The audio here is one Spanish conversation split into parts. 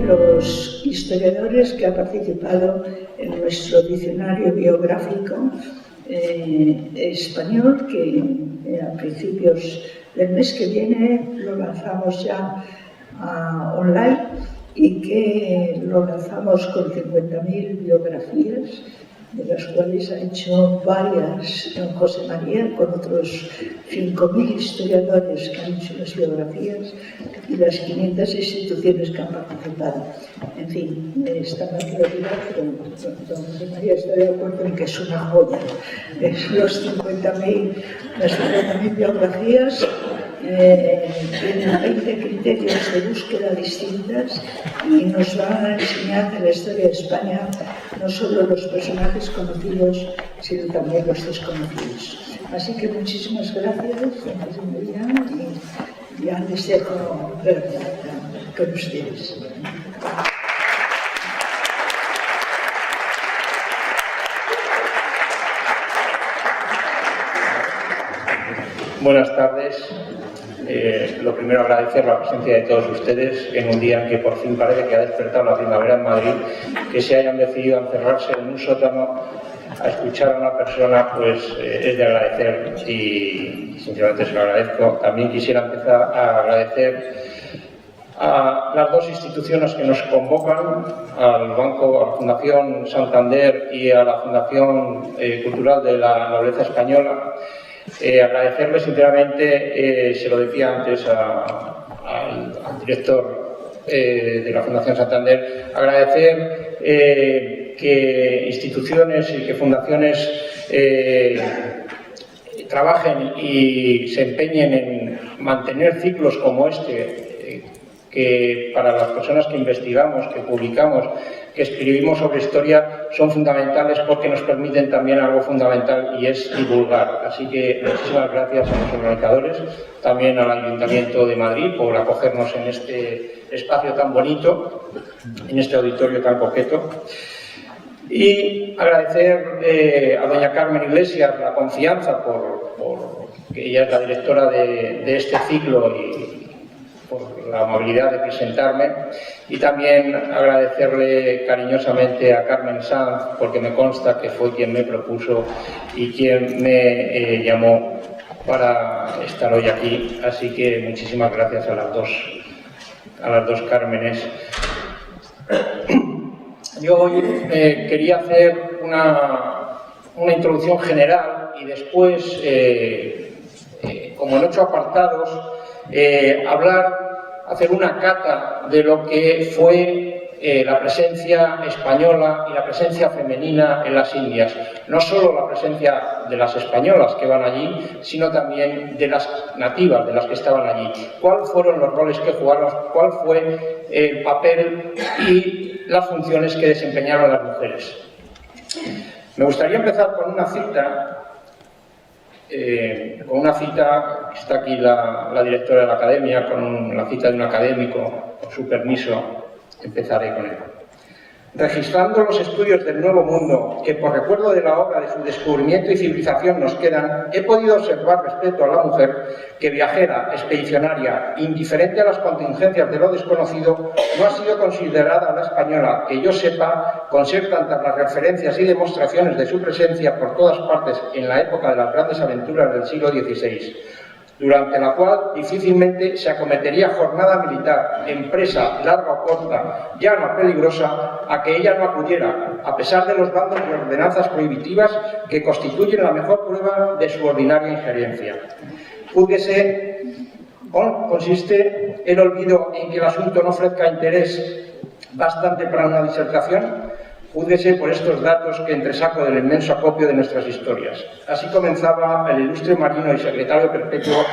Los historiadores que han participado en nuestro diccionario biográfico español, que a principios del mes que viene lo lanzamos ya online y que lo lanzamos con 50.000 biografías, de las cuales ha hecho varias José María, con otros 5.000 historiadores que han hecho las biografías y las 500 instituciones que han participado. En fin, esta naturalidad, don José María está de acuerdo en que es una joya. Las 50.000 biografías tienen 20 criterios de búsqueda distintas y nos van a enseñar de la historia de España no solo los personajes conocidos, sino también los desconocidos. Así que muchísimas gracias, José María, y ya les dejo con ustedes. Buenas tardes. Lo primero, agradecer la presencia de todos ustedes en un día en que por fin parece que ha despertado la primavera en Madrid, que se hayan decidido encerrarse en un sótano a escuchar a una persona, pues es de agradecer y sinceramente se lo agradezco. También quisiera empezar a agradecer a las dos instituciones que nos convocan, al Banco, a la Fundación Santander y a la Fundación Cultural de la Nobleza Española. Agradecerle sinceramente, se lo decía antes al director de la Fundación Santander, agradecer que instituciones y que fundaciones trabajen y se empeñen en mantener ciclos como este, que para las personas que investigamos, que publicamos, que escribimos sobre historia, son fundamentales porque nos permiten también algo fundamental y es divulgar. Así que muchísimas gracias a los organizadores, también al Ayuntamiento de Madrid por acogernos en este espacio tan bonito, en este auditorio tan coqueto. Y agradecer a doña Carmen Iglesias la confianza por que ella es la directora de este ciclo y por la amabilidad de presentarme, y también agradecerle cariñosamente a Carmen Sanz, porque me consta que fue quien me propuso y quien me llamó para estar hoy aquí, así que muchísimas gracias a las dos Cármenes. Yo hoy quería hacer una introducción general y después, como en 8 apartados, hacer una cata de lo que fue la presencia española y la presencia femenina en las Indias. No solo la presencia de las españolas que van allí, sino también de las nativas, de las que estaban allí. ¿Cuáles fueron los roles que jugaron? ¿Cuál fue el papel y las funciones que desempeñaron las mujeres? Me gustaría empezar con una cita. Que está aquí la directora de la academia, con la cita de un académico, con su permiso, empezaré con él. Registrando los estudios del Nuevo Mundo, que por recuerdo de la obra de su descubrimiento y civilización nos quedan, he podido observar respecto a la mujer que viajera, expedicionaria, indiferente a las contingencias de lo desconocido, no ha sido considerada la española, que yo sepa, con ser tantas las referencias y demostraciones de su presencia por todas partes en la época de las grandes aventuras del siglo XVI, durante la cual difícilmente se acometería jornada militar, empresa larga o corta, llana o peligrosa, a que ella no acudiera, a pesar de los bandos y ordenanzas prohibitivas que constituyen la mejor prueba de su ordinaria injerencia. Júzguese, ¿consiste el olvido en que el asunto no ofrezca interés bastante para una disertación? Júzguese por estos datos que entresaco del inmenso acopio de nuestras historias. Así comenzaba el ilustre marino y secretario perpetuo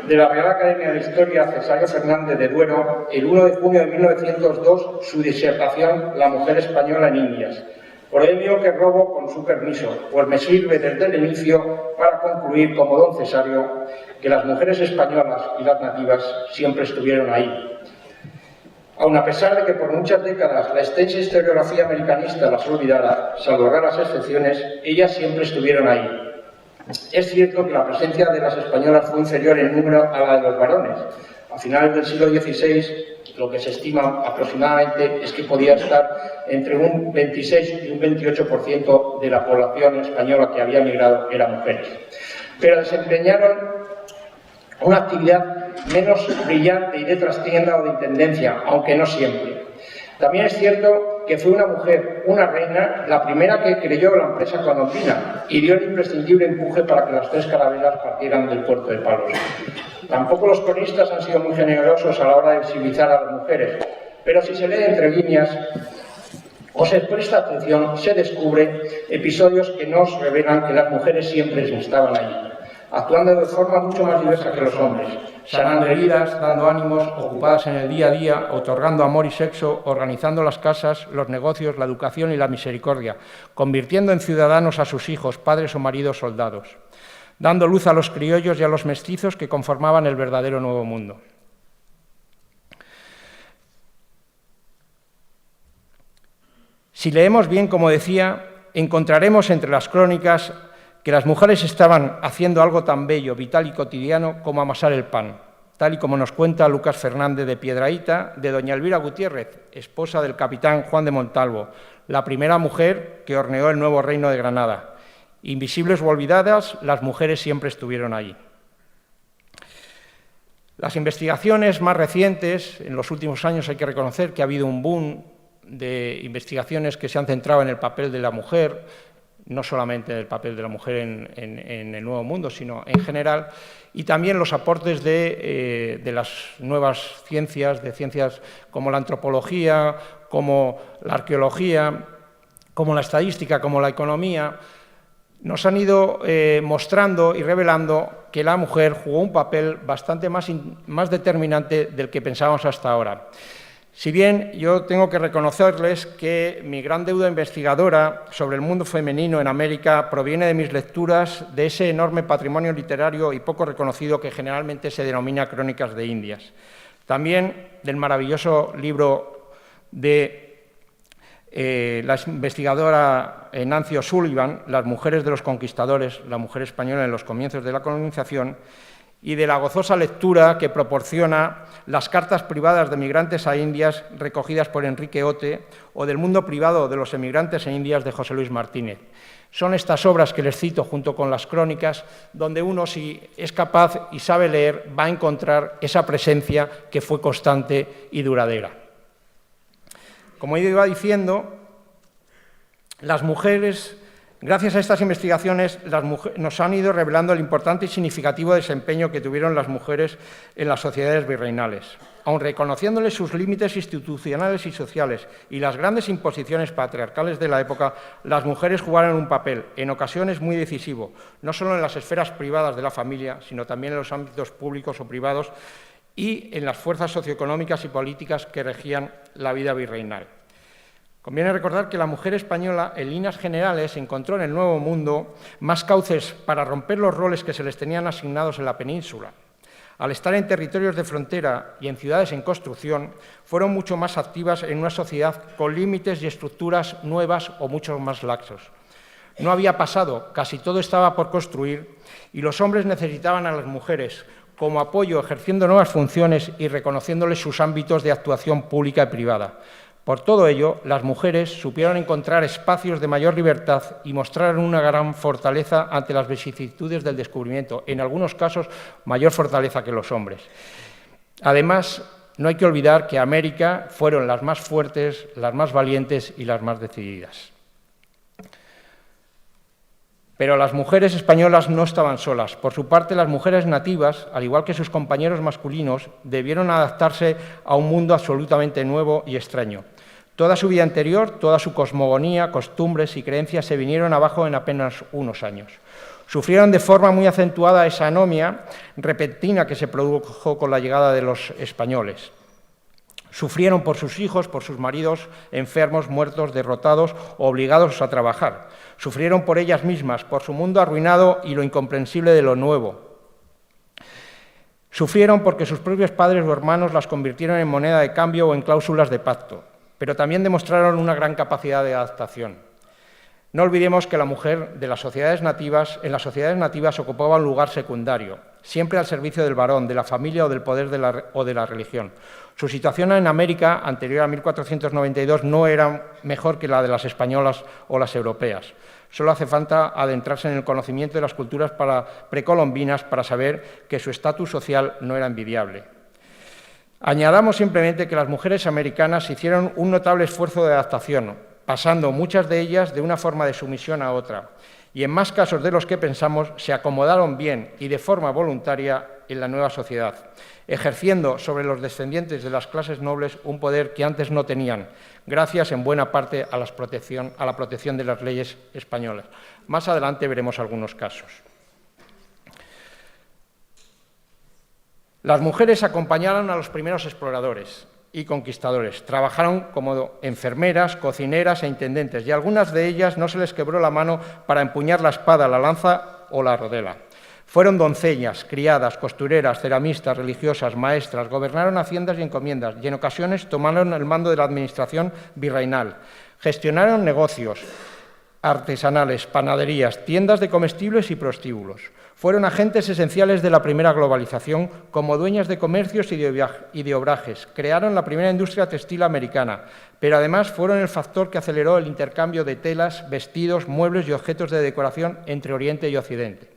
de la Real Academia de Historia, Cesario Fernández de Duero, el 1 de junio de 1902, su disertación La mujer española en Indias. Por ello que robo con su permiso, pues me sirve desde el inicio para concluir como don Cesario que las mujeres españolas y las nativas siempre estuvieron ahí. Aun a pesar de que por muchas décadas la extensa historiografía americanista las olvidara, salvo raras excepciones, ellas siempre estuvieron ahí. Es cierto que la presencia de las españolas fue inferior en número a la de los varones. A finales del siglo XVI, lo que se estima aproximadamente es que podía estar entre un 26 y un 28% de la población española que había migrado eran mujeres. Pero desempeñaron una actividad menos brillante y de trastienda o de intendencia, aunque no siempre. También es cierto que fue una mujer, una reina, la primera que creyó la empresa colombina y dio el imprescindible empuje para que las 3 carabelas partieran del puerto de Palos. Tampoco los cronistas han sido muy generosos a la hora de visibilizar a las mujeres, pero si se lee entre líneas o se presta atención, se descubre episodios que nos revelan que las mujeres siempre estaban allí, actuando de forma mucho más diversa que los hombres, sanando heridas, dando ánimos, ocupadas en el día a día, otorgando amor y sexo, organizando las casas, los negocios, la educación y la misericordia, convirtiendo en ciudadanos a sus hijos, padres o maridos soldados, dando luz a los criollos y a los mestizos que conformaban el verdadero Nuevo Mundo. Si leemos bien, como decía, encontraremos entre las crónicas que las mujeres estaban haciendo algo tan bello, vital y cotidiano como amasar el pan, tal y como nos cuenta Lucas Fernández de Piedrahíta, de doña Elvira Gutiérrez, esposa del capitán Juan de Montalvo, la primera mujer que horneó el nuevo reino de Granada. Invisibles o olvidadas, las mujeres siempre estuvieron allí. Las investigaciones más recientes, en los últimos años hay que reconocer que ha habido un boom de investigaciones que se han centrado en el papel de la mujer, no solamente el papel de la mujer en el Nuevo Mundo, sino en general, y también los aportes de las nuevas ciencias, de ciencias como la antropología, como la arqueología, como la estadística, como la economía, nos han ido mostrando y revelando que la mujer jugó un papel bastante más determinante del que pensábamos hasta ahora. Si bien yo tengo que reconocerles que mi gran deuda investigadora sobre el mundo femenino en América proviene de mis lecturas de ese enorme patrimonio literario y poco reconocido que generalmente se denomina Crónicas de Indias. También del maravilloso libro de la investigadora Nancy O'Sullivan, Las mujeres de los conquistadores, la mujer española en los comienzos de la colonización, y de la gozosa lectura que proporciona las cartas privadas de migrantes a Indias recogidas por Enrique Ote o del mundo privado de los emigrantes a Indias de José Luis Martínez. Son estas obras que les cito junto con las crónicas donde uno, si es capaz y sabe leer, va a encontrar esa presencia que fue constante y duradera. Como iba diciendo, las mujeres... Gracias a estas investigaciones nos han ido revelando el importante y significativo desempeño que tuvieron las mujeres en las sociedades virreinales. Aun reconociéndoles sus límites institucionales y sociales y las grandes imposiciones patriarcales de la época, las mujeres jugaron un papel, en ocasiones muy decisivo, no solo en las esferas privadas de la familia, sino también en los ámbitos públicos o privados y en las fuerzas socioeconómicas y políticas que regían la vida virreinal. Conviene recordar que la mujer española, en líneas generales, encontró en el Nuevo Mundo más cauces para romper los roles que se les tenían asignados en la península. Al estar en territorios de frontera y en ciudades en construcción, fueron mucho más activas en una sociedad con límites y estructuras nuevas o mucho más laxos. No había pasado, casi todo estaba por construir, y los hombres necesitaban a las mujeres como apoyo, ejerciendo nuevas funciones y reconociéndoles sus ámbitos de actuación pública y privada. Por todo ello, las mujeres supieron encontrar espacios de mayor libertad y mostraron una gran fortaleza ante las vicisitudes del descubrimiento, en algunos casos mayor fortaleza que los hombres. Además, no hay que olvidar que América fueron las más fuertes, las más valientes y las más decididas. Pero las mujeres españolas no estaban solas. Por su parte, las mujeres nativas, al igual que sus compañeros masculinos, debieron adaptarse a un mundo absolutamente nuevo y extraño. Toda su vida anterior, toda su cosmogonía, costumbres y creencias se vinieron abajo en apenas unos años. Sufrieron de forma muy acentuada esa anomia repentina que se produjo con la llegada de los españoles. Sufrieron por sus hijos, por sus maridos enfermos, muertos, derrotados o obligados a trabajar. Sufrieron por ellas mismas, por su mundo arruinado y lo incomprensible de lo nuevo. Sufrieron porque sus propios padres o hermanos las convirtieron en moneda de cambio o en cláusulas de pacto, pero también demostraron una gran capacidad de adaptación. No olvidemos que la mujer en las sociedades nativas ocupaba un lugar secundario, siempre al servicio del varón, de la familia o del poder o de la religión. Su situación en América, anterior a 1492, no era mejor que la de las españolas o las europeas. Solo hace falta adentrarse en el conocimiento de las culturas precolombinas para saber que su estatus social no era envidiable. Añadamos simplemente que las mujeres americanas hicieron un notable esfuerzo de adaptación, pasando muchas de ellas de una forma de sumisión a otra, y en más casos de los que pensamos se acomodaron bien y de forma voluntaria en la nueva sociedad, ejerciendo sobre los descendientes de las clases nobles un poder que antes no tenían, gracias en buena parte a la protección de las leyes españolas. Más adelante veremos algunos casos. Las mujeres acompañaron a los primeros exploradores y conquistadores. Trabajaron como enfermeras, cocineras e intendentes, y a algunas de ellas no se les quebró la mano para empuñar la espada, la lanza o la rodela. Fueron doncellas, criadas, costureras, ceramistas, religiosas, maestras, gobernaron haciendas y encomiendas y en ocasiones tomaron el mando de la administración virreinal. Gestionaron negocios artesanales, panaderías, tiendas de comestibles y prostíbulos. Fueron agentes esenciales de la primera globalización como dueñas de comercios y de obrajes. Crearon la primera industria textil americana, pero además fueron el factor que aceleró el intercambio de telas, vestidos, muebles y objetos de decoración entre Oriente y Occidente.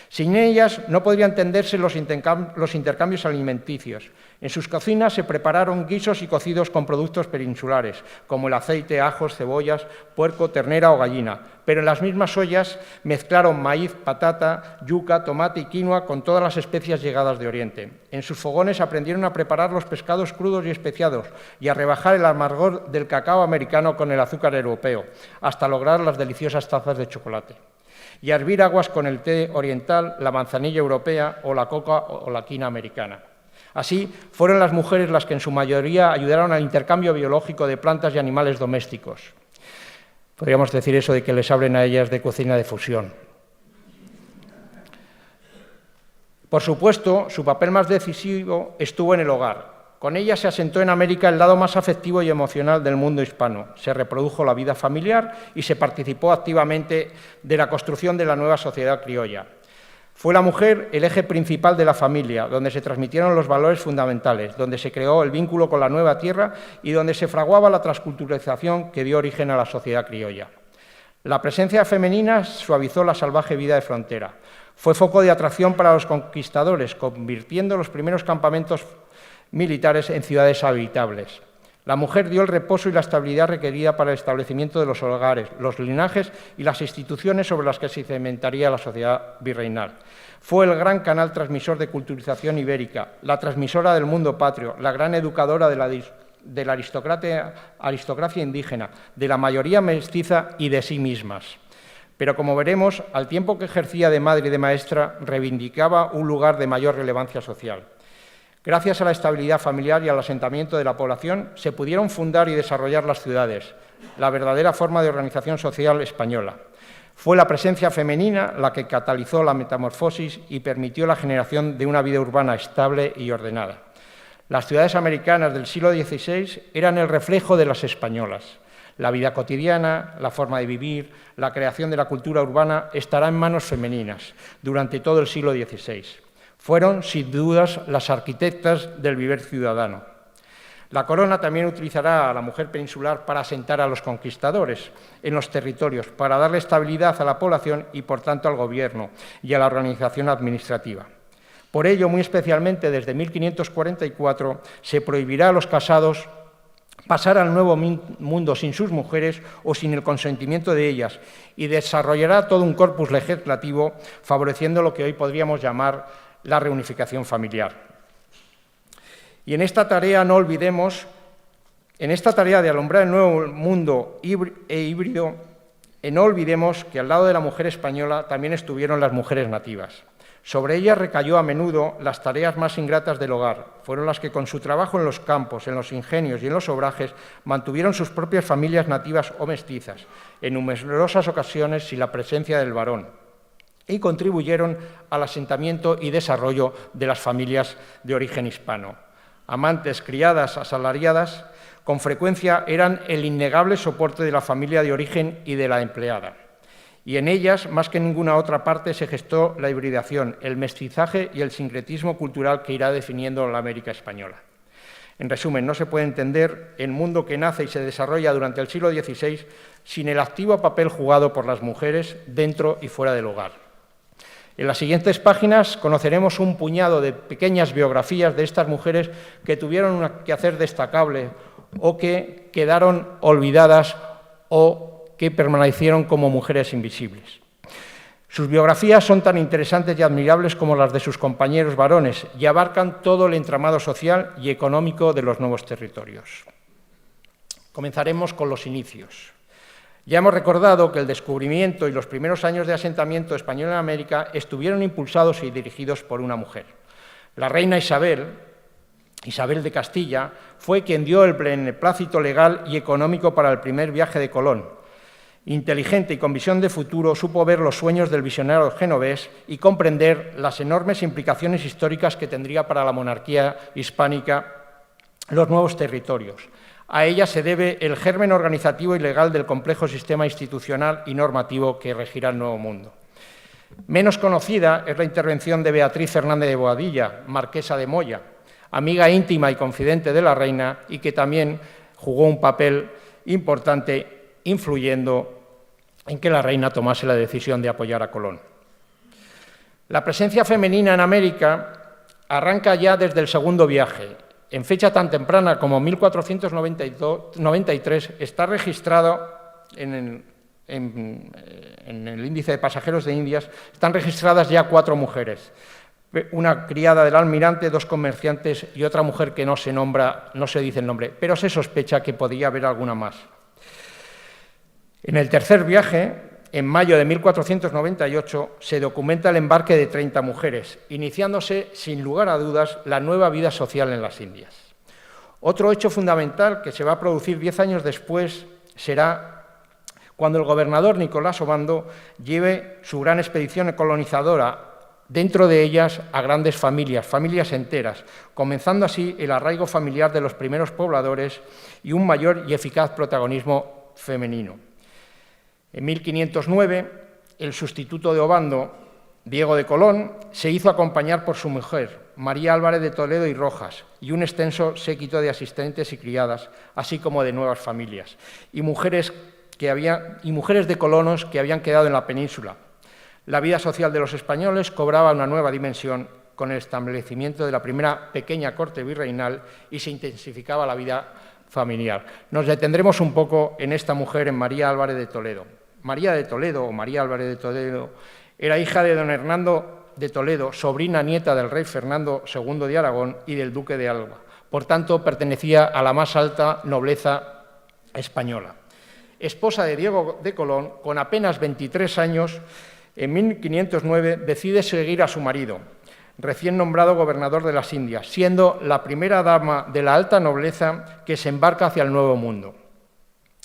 Sin ellas no podrían entenderse los intercambios alimenticios. En sus cocinas se prepararon guisos y cocidos con productos peninsulares, como el aceite, ajos, cebollas, puerco, ternera o gallina. Pero en las mismas ollas mezclaron maíz, patata, yuca, tomate y quinoa con todas las especias llegadas de Oriente. En sus fogones aprendieron a preparar los pescados crudos y especiados y a rebajar el amargor del cacao americano con el azúcar europeo, hasta lograr las deliciosas tazas de chocolate. Y a hervir aguas con el té oriental, la manzanilla europea o la coca o la quina americana. Así, fueron las mujeres las que en su mayoría ayudaron al intercambio biológico de plantas y animales domésticos. Podríamos decir eso de que les hablen a ellas de cocina de fusión. Por supuesto, su papel más decisivo estuvo en el hogar. Con ella se asentó en América el lado más afectivo y emocional del mundo hispano. Se reprodujo la vida familiar y se participó activamente de la construcción de la nueva sociedad criolla. Fue la mujer el eje principal de la familia, donde se transmitieron los valores fundamentales, donde se creó el vínculo con la nueva tierra y donde se fraguaba la transculturalización que dio origen a la sociedad criolla. La presencia femenina suavizó la salvaje vida de frontera. Fue foco de atracción para los conquistadores, convirtiendo los primeros campamentos militares en ciudades habitables. La mujer dio el reposo y la estabilidad requerida para el establecimiento de los hogares, los linajes y las instituciones sobre las que se cimentaría la sociedad virreinal. Fue el gran canal transmisor de culturización ibérica, la transmisora del mundo patrio, la gran educadora de la aristocracia indígena, de la mayoría mestiza y de sí mismas. Pero, como veremos, al tiempo que ejercía de madre y de maestra, reivindicaba un lugar de mayor relevancia social. Gracias a la estabilidad familiar y al asentamiento de la población, se pudieron fundar y desarrollar las ciudades, la verdadera forma de organización social española. Fue la presencia femenina la que catalizó la metamorfosis y permitió la generación de una vida urbana estable y ordenada. Las ciudades americanas del siglo XVI eran el reflejo de las españolas. La vida cotidiana, la forma de vivir, la creación de la cultura urbana estará en manos femeninas durante todo el siglo XVI. Fueron, sin dudas, las arquitectas del vivir ciudadano. La corona también utilizará a la mujer peninsular para asentar a los conquistadores en los territorios, para darle estabilidad a la población y, por tanto, al gobierno y a la organización administrativa. Por ello, muy especialmente desde 1544, se prohibirá a los casados pasar al Nuevo Mundo sin sus mujeres o sin el consentimiento de ellas y desarrollará todo un corpus legislativo favoreciendo lo que hoy podríamos llamar la reunificación familiar. Y en esta tarea no olvidemos, en esta tarea de alumbrar el nuevo mundo híbrido, no olvidemos que al lado de la mujer española también estuvieron las mujeres nativas. Sobre ellas recayó a menudo las tareas más ingratas del hogar. Fueron las que con su trabajo en los campos, en los ingenios y en los obrajes mantuvieron sus propias familias nativas o mestizas, en numerosas ocasiones sin la presencia del varón, y contribuyeron al asentamiento y desarrollo de las familias de origen hispano. amantes, criadas, asalariadas, con frecuencia eran el innegable soporte de la familia de origen y de la empleada. Y en ellas, más que en ninguna otra parte, se gestó la hibridación, el mestizaje y el sincretismo cultural que irá definiendo la América española. En resumen, no se puede entender el mundo que nace y se desarrolla durante el siglo XVI sin el activo papel jugado por las mujeres dentro y fuera del hogar. En las siguientes páginas conoceremos un puñado de pequeñas biografías de estas mujeres que tuvieron un quehacer destacable o que quedaron olvidadas o que permanecieron como mujeres invisibles. Sus biografías son tan interesantes y admirables como las de sus compañeros varones y abarcan todo el entramado social y económico de los nuevos territorios. Comenzaremos con los inicios. Ya hemos recordado que el descubrimiento y los primeros años de asentamiento español en América estuvieron impulsados y dirigidos por una mujer. La reina Isabel de Castilla, fue quien dio el beneplácito legal y económico para el primer viaje de Colón. Inteligente y con visión de futuro, supo ver los sueños del visionario genovés y comprender las enormes implicaciones históricas que tendría para la monarquía hispánica los nuevos territorios. A ella se debe el germen organizativo y legal del complejo sistema institucional y normativo que regirá el Nuevo Mundo. Menos conocida es la intervención de Beatriz Fernández de Boadilla, marquesa de Moya, amiga íntima y confidente de la reina y que también jugó un papel importante influyendo en que la reina tomase la decisión de apoyar a Colón. La presencia femenina en América arranca ya desde el segundo viaje. En fecha tan temprana como 1493 está registrado en el índice de pasajeros de Indias, están registradas ya 4 mujeres. Una criada del almirante, 2 comerciantes y otra mujer que no se dice el nombre, pero se sospecha que podría haber alguna más. En el tercer viaje, en mayo de 1498, se documenta el embarque de 30 mujeres, iniciándose, sin lugar a dudas, la nueva vida social en las Indias. Otro hecho fundamental que se va a producir 10 años después será cuando el gobernador Nicolás Obando lleve su gran expedición colonizadora, dentro de ellas a grandes familias enteras, comenzando así el arraigo familiar de los primeros pobladores y un mayor y eficaz protagonismo femenino. En 1509, el sustituto de Obando, Diego de Colón, se hizo acompañar por su mujer, María Álvarez de Toledo y Rojas, y un extenso séquito de asistentes y criadas, así como de nuevas familias, y mujeres de colonos que habían quedado en la península. La vida social de los españoles cobraba una nueva dimensión con el establecimiento de la primera pequeña corte virreinal y se intensificaba la vida familiar. Nos detendremos un poco en esta mujer, en María Álvarez de Toledo. María de Toledo, o María Álvarez de Toledo, era hija de don Hernando de Toledo, sobrina nieta del rey Fernando II de Aragón y del duque de Alba. Por tanto, pertenecía a la más alta nobleza española. Esposa de Diego de Colón, con apenas 23 años, en 1509 decide seguir a su marido, recién nombrado gobernador de las Indias, siendo la primera dama de la alta nobleza que se embarca hacia el Nuevo Mundo.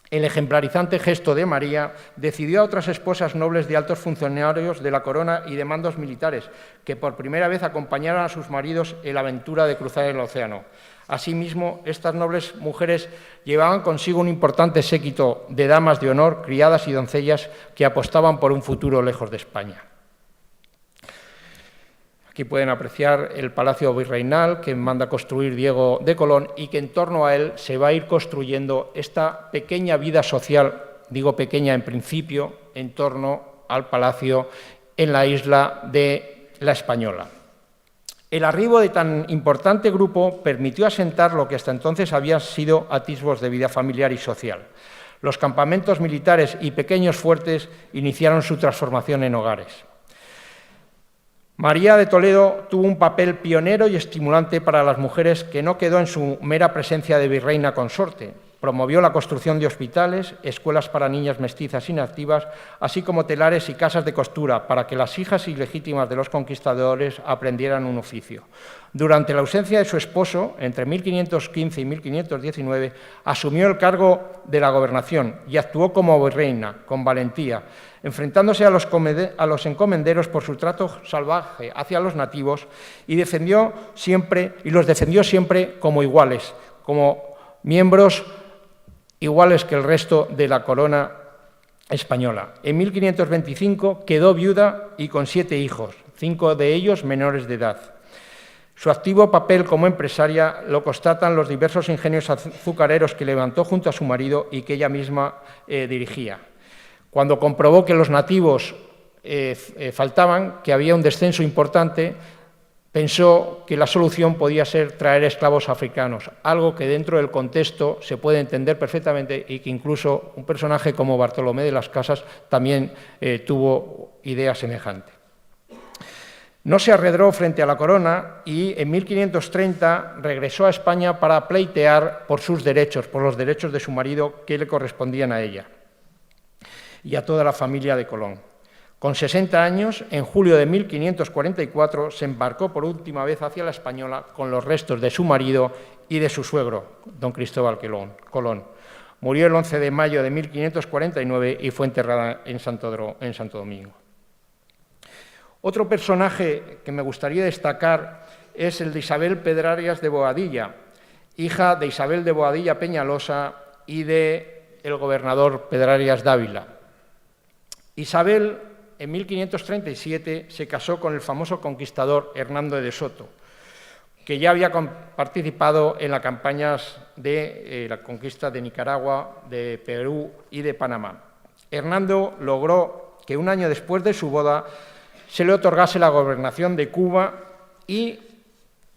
El ejemplarizante gesto de María decidió a otras esposas nobles de altos funcionarios de la corona y de mandos militares, que por primera vez acompañaron a sus maridos en la aventura de cruzar el océano. Asimismo, estas nobles mujeres llevaban consigo un importante séquito de damas de honor, criadas y doncellas que apostaban por un futuro lejos de España. Aquí pueden apreciar el palacio virreinal que manda construir Diego de Colón y que en torno a él se va a ir construyendo esta pequeña vida social, digo pequeña en principio, en torno al palacio en la isla de La Española. El arribo de tan importante grupo permitió asentar lo que hasta entonces habían sido atisbos de vida familiar y social. Los campamentos militares y pequeños fuertes iniciaron su transformación en hogares. María de Toledo tuvo un papel pionero y estimulante para las mujeres que no quedó en su mera presencia de virreina consorte. Promovió la construcción de hospitales, escuelas para niñas mestizas inactivas, así como telares y casas de costura para que las hijas ilegítimas de los conquistadores aprendieran un oficio. Durante la ausencia de su esposo, entre 1515 y 1519, asumió el cargo de la gobernación y actuó como virreina, con valentía, enfrentándose a los encomenderos por su trato salvaje hacia los nativos y los defendió siempre como iguales, como miembros iguales que el resto de la corona española. En 1525 quedó viuda y con 7 hijos, 5 de ellos menores de edad. Su activo papel como empresaria lo constatan los diversos ingenios azucareros que levantó junto a su marido y que ella misma dirigía. Cuando comprobó que los nativos faltaban, que había un descenso importante, pensó que la solución podía ser traer esclavos africanos, algo que dentro del contexto se puede entender perfectamente y que incluso un personaje como Bartolomé de las Casas también tuvo idea semejante. No se arredró frente a la corona y en 1530 regresó a España para pleitear por sus derechos, por los derechos de su marido que le correspondían a ella y a toda la familia de Colón. Con 60 años, en julio de 1544, se embarcó por última vez hacia la Española con los restos de su marido y de su suegro, don Cristóbal Colón. Murió el 11 de mayo de 1549 y fue enterrada en Santo Domingo. Otro personaje que me gustaría destacar es el de Isabel Pedrarias de Boadilla, hija de Isabel de Boadilla Peñalosa y del gobernador Pedrarias Dávila. Isabel, en 1537, se casó con el famoso conquistador Hernando de Soto, que ya había participado en las campañas de la conquista de Nicaragua, de Perú y de Panamá. Hernando logró que un año después de su boda se le otorgase la gobernación de Cuba y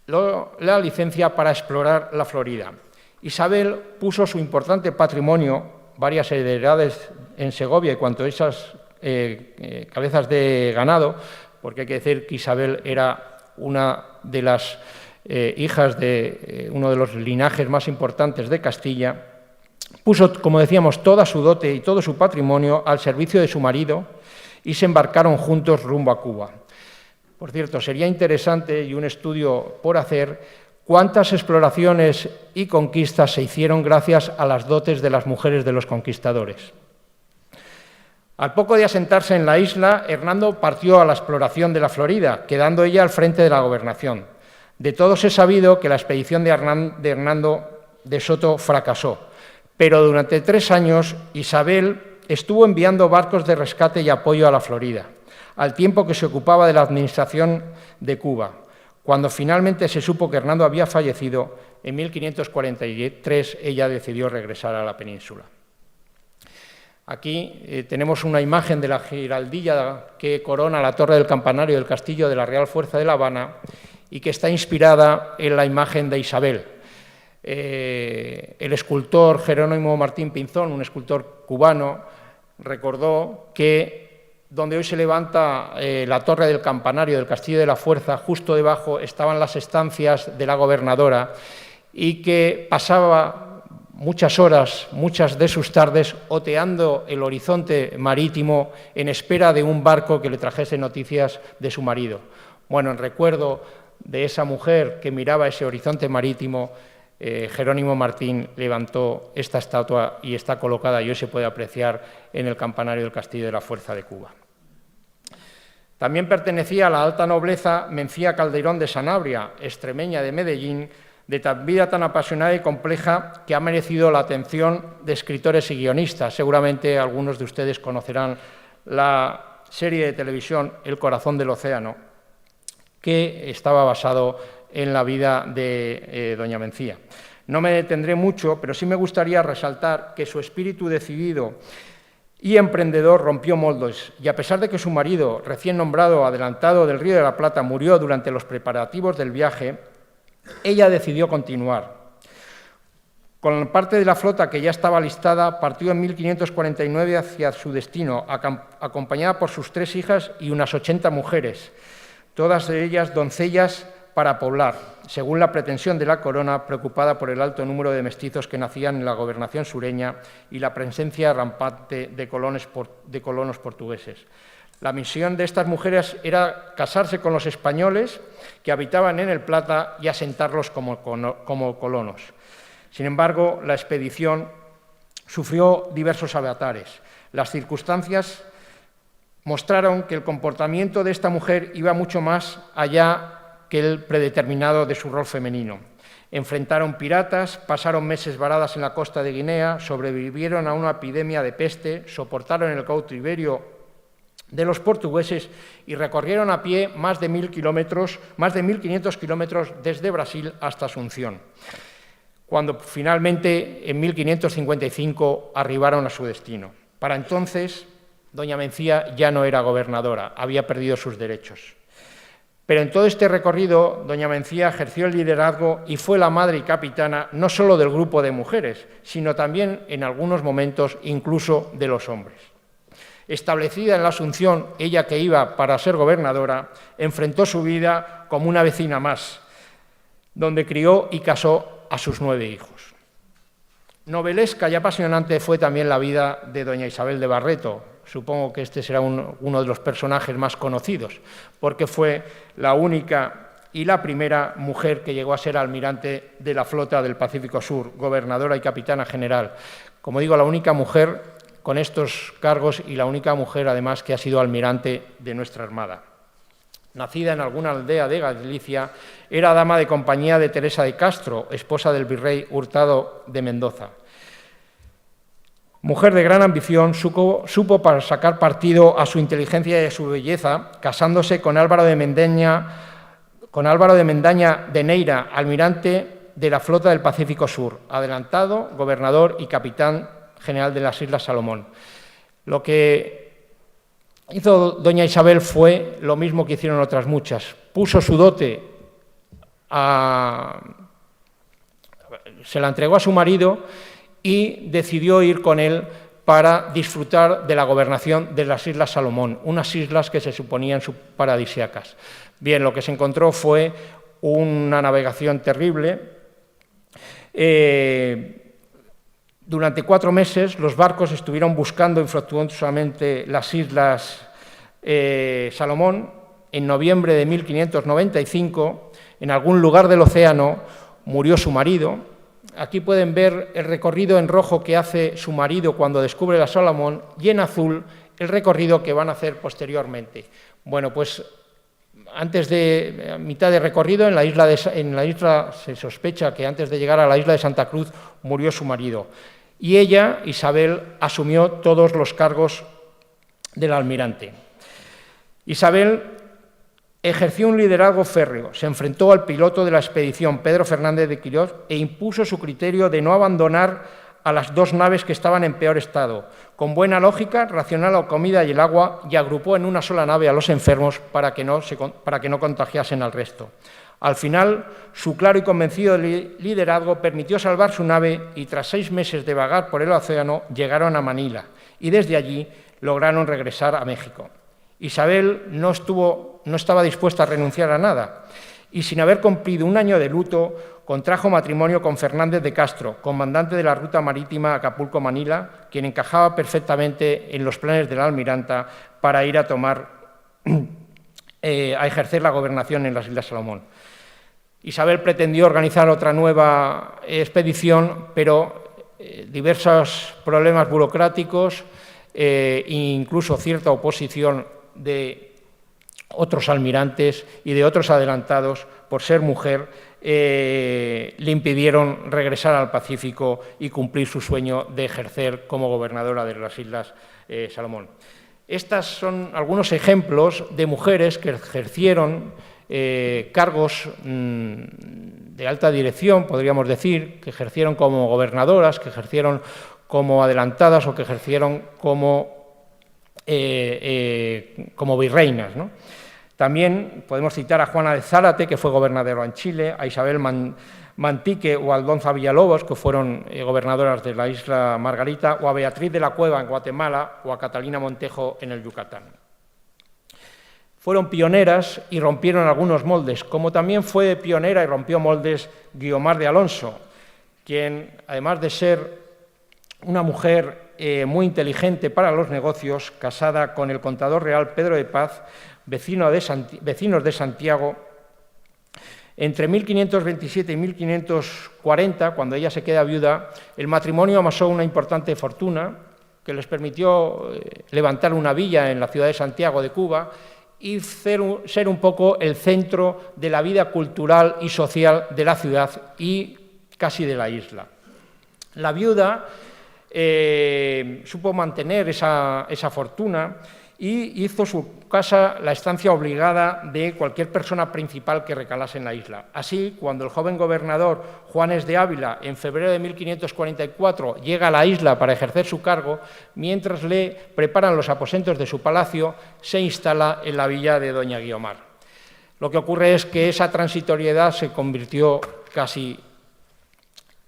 la licencia para explorar la Florida. Isabel puso su importante patrimonio, varias heredades en Segovia y cuanto a esas cabezas de ganado, porque hay que decir que Isabel era una de las hijas de uno de los linajes más importantes de Castilla, puso, como decíamos, toda su dote y todo su patrimonio al servicio de su marido y se embarcaron juntos rumbo a Cuba. Por cierto, sería interesante y un estudio por hacer cuántas exploraciones y conquistas se hicieron gracias a las dotes de las mujeres de los conquistadores. Al poco de asentarse en la isla, Hernando partió a la exploración de la Florida, quedando ella al frente de la gobernación. De todos es sabido que la expedición de Hernando de Soto fracasó, pero durante 3 años Isabel estuvo enviando barcos de rescate y apoyo a la Florida, al tiempo que se ocupaba de la administración de Cuba. Cuando finalmente se supo que Hernando había fallecido, en 1543 ella decidió regresar a la península. Aquí tenemos una imagen de la giraldilla que corona la torre del campanario del castillo de la Real Fuerza de La Habana y que está inspirada en la imagen de Isabel. El escultor Jerónimo Martín Pinzón, un escultor cubano, recordó que donde hoy se levanta la torre del campanario del Castillo de la Fuerza, justo debajo estaban las estancias de la gobernadora y que pasaba muchas horas, muchas de sus tardes, oteando el horizonte marítimo en espera de un barco que le trajese noticias de su marido. Bueno, en recuerdo de esa mujer que miraba ese horizonte marítimo, Jerónimo Martín levantó esta estatua y está colocada y hoy se puede apreciar en el campanario del Castillo de la Fuerza de Cuba. También pertenecía a la alta nobleza Mencía Calderón de Sanabria, extremeña de Medellín, de vida tan apasionada y compleja que ha merecido la atención de escritores y guionistas. Seguramente algunos de ustedes conocerán la serie de televisión El corazón del océano, que estaba basado en la vida de doña Mencía. No me detendré mucho, pero sí me gustaría resaltar que su espíritu decidido y emprendedor rompió moldes, y a pesar de que su marido, recién nombrado adelantado del Río de la Plata, murió durante los preparativos del viaje, ella decidió continuar. Con parte de la flota que ya estaba alistada, partió en 1549 hacia su destino, acompañada por sus 3 hijas y unas 80 mujeres, todas ellas doncellas para poblar, según la pretensión de la corona, preocupada por el alto número de mestizos que nacían en la gobernación sureña y la presencia rampante de colonos portugueses. La misión de estas mujeres era casarse con los españoles que habitaban en el Plata y asentarlos como colonos. Sin embargo, la expedición sufrió diversos avatares. Las circunstancias mostraron que el comportamiento de esta mujer iba mucho más allá que el predeterminado de su rol femenino. Enfrentaron piratas, pasaron meses varadas en la costa de Guinea, sobrevivieron a una epidemia de peste, soportaron el cautiverio de los portugueses y recorrieron a pie más de 1.500 kilómetros desde Brasil hasta Asunción, cuando finalmente en 1555 arribaron a su destino. Para entonces, doña Mencía ya no era gobernadora, había perdido sus derechos. Pero en todo este recorrido, doña Mencía ejerció el liderazgo y fue la madre y capitana no solo del grupo de mujeres, sino también, en algunos momentos, incluso de los hombres. Establecida en la Asunción, ella que iba para ser gobernadora, enfrentó su vida como una vecina más, donde crió y casó a sus 9 hijos. Novelesca y apasionante fue también la vida de doña Isabel de Barreto. Supongo que este será uno de los personajes más conocidos, porque fue la única y la primera mujer que llegó a ser almirante de la flota del Pacífico Sur, gobernadora y capitana general. Como digo, la única mujer con estos cargos y la única mujer, además, que ha sido almirante de nuestra Armada. Nacida en alguna aldea de Galicia, era dama de compañía de Teresa de Castro, esposa del virrey Hurtado de Mendoza. Mujer de gran ambición, supo para sacar partido a su inteligencia y a su belleza, casándose con Álvaro de Mendaña de Neira, almirante de la flota del Pacífico Sur, adelantado, gobernador y capitán general de las Islas Salomón. Lo que hizo doña Isabel fue lo mismo que hicieron otras muchas. Puso su dote, se la entregó a su marido y decidió ir con él para disfrutar de la gobernación de las Islas Salomón, unas islas que se suponían paradisíacas. Bien, lo que se encontró fue una navegación terrible. Durante 4 meses los barcos estuvieron buscando infructuosamente las Islas Salomón. En noviembre de 1595, en algún lugar del océano, murió su marido. Aquí pueden ver el recorrido en rojo que hace su marido cuando descubre la Salomón y en azul el recorrido que van a hacer posteriormente. Bueno, pues a mitad de recorrido en la isla se sospecha que antes de llegar a la isla de Santa Cruz murió su marido. Y ella, Isabel, asumió todos los cargos del almirante. Isabel ejerció un liderazgo férreo, se enfrentó al piloto de la expedición, Pedro Fernández de Quirós, e impuso su criterio de no abandonar a las 2 naves que estaban en peor estado. Con buena lógica, racionó la comida y el agua y agrupó en una sola nave a los enfermos para que no contagiasen al resto. Al final, su claro y convencido liderazgo permitió salvar su nave y tras 6 meses de vagar por el océano llegaron a Manila y desde allí lograron regresar a México. Isabel no estaba dispuesta a renunciar a nada y sin haber cumplido 1 año de luto contrajo matrimonio con Fernández de Castro, comandante de la ruta marítima Acapulco-Manila, quien encajaba perfectamente en los planes de la almiranta para ir a ejercer la gobernación en las Islas Salomón. Isabel pretendió organizar otra nueva expedición, pero diversos problemas burocráticos e incluso cierta oposición de otros almirantes y de otros adelantados por ser mujer le impidieron regresar al Pacífico y cumplir su sueño de ejercer como gobernadora de las Islas Salomón. Estos son algunos ejemplos de mujeres que ejercieron cargos de alta dirección, podríamos decir, que ejercieron como gobernadoras, que ejercieron como adelantadas o que ejercieron como virreinas, ¿no? También podemos citar a Juana de Zárate, que fue gobernadora en Chile, a Isabel Mantique o Aldonza Villalobos, que fueron gobernadoras de la isla Margarita, o a Beatriz de la Cueva en Guatemala, o a Catalina Montejo en el Yucatán. fueron pioneras y rompieron algunos moldes, como también fue pionera y rompió moldes Guiomar de Alonso, quien, además de ser una mujer muy inteligente para los negocios, casada con el contador real Pedro de Paz, vecinos de Santiago, entre 1527 y 1540, cuando ella se queda viuda, el matrimonio amasó una importante fortuna que les permitió levantar una villa en la ciudad de Santiago de Cuba y ser un poco el centro de la vida cultural y social de la ciudad y casi de la isla. La viuda supo mantener esa fortuna y hizo su casa la estancia obligada de cualquier persona principal que recalase en la isla. Así, cuando el joven gobernador Juanes de Ávila, en febrero de 1544, llega a la isla para ejercer su cargo, mientras le preparan los aposentos de su palacio, se instala en la villa de doña Guiomar. Lo que ocurre es que esa transitoriedad se convirtió casi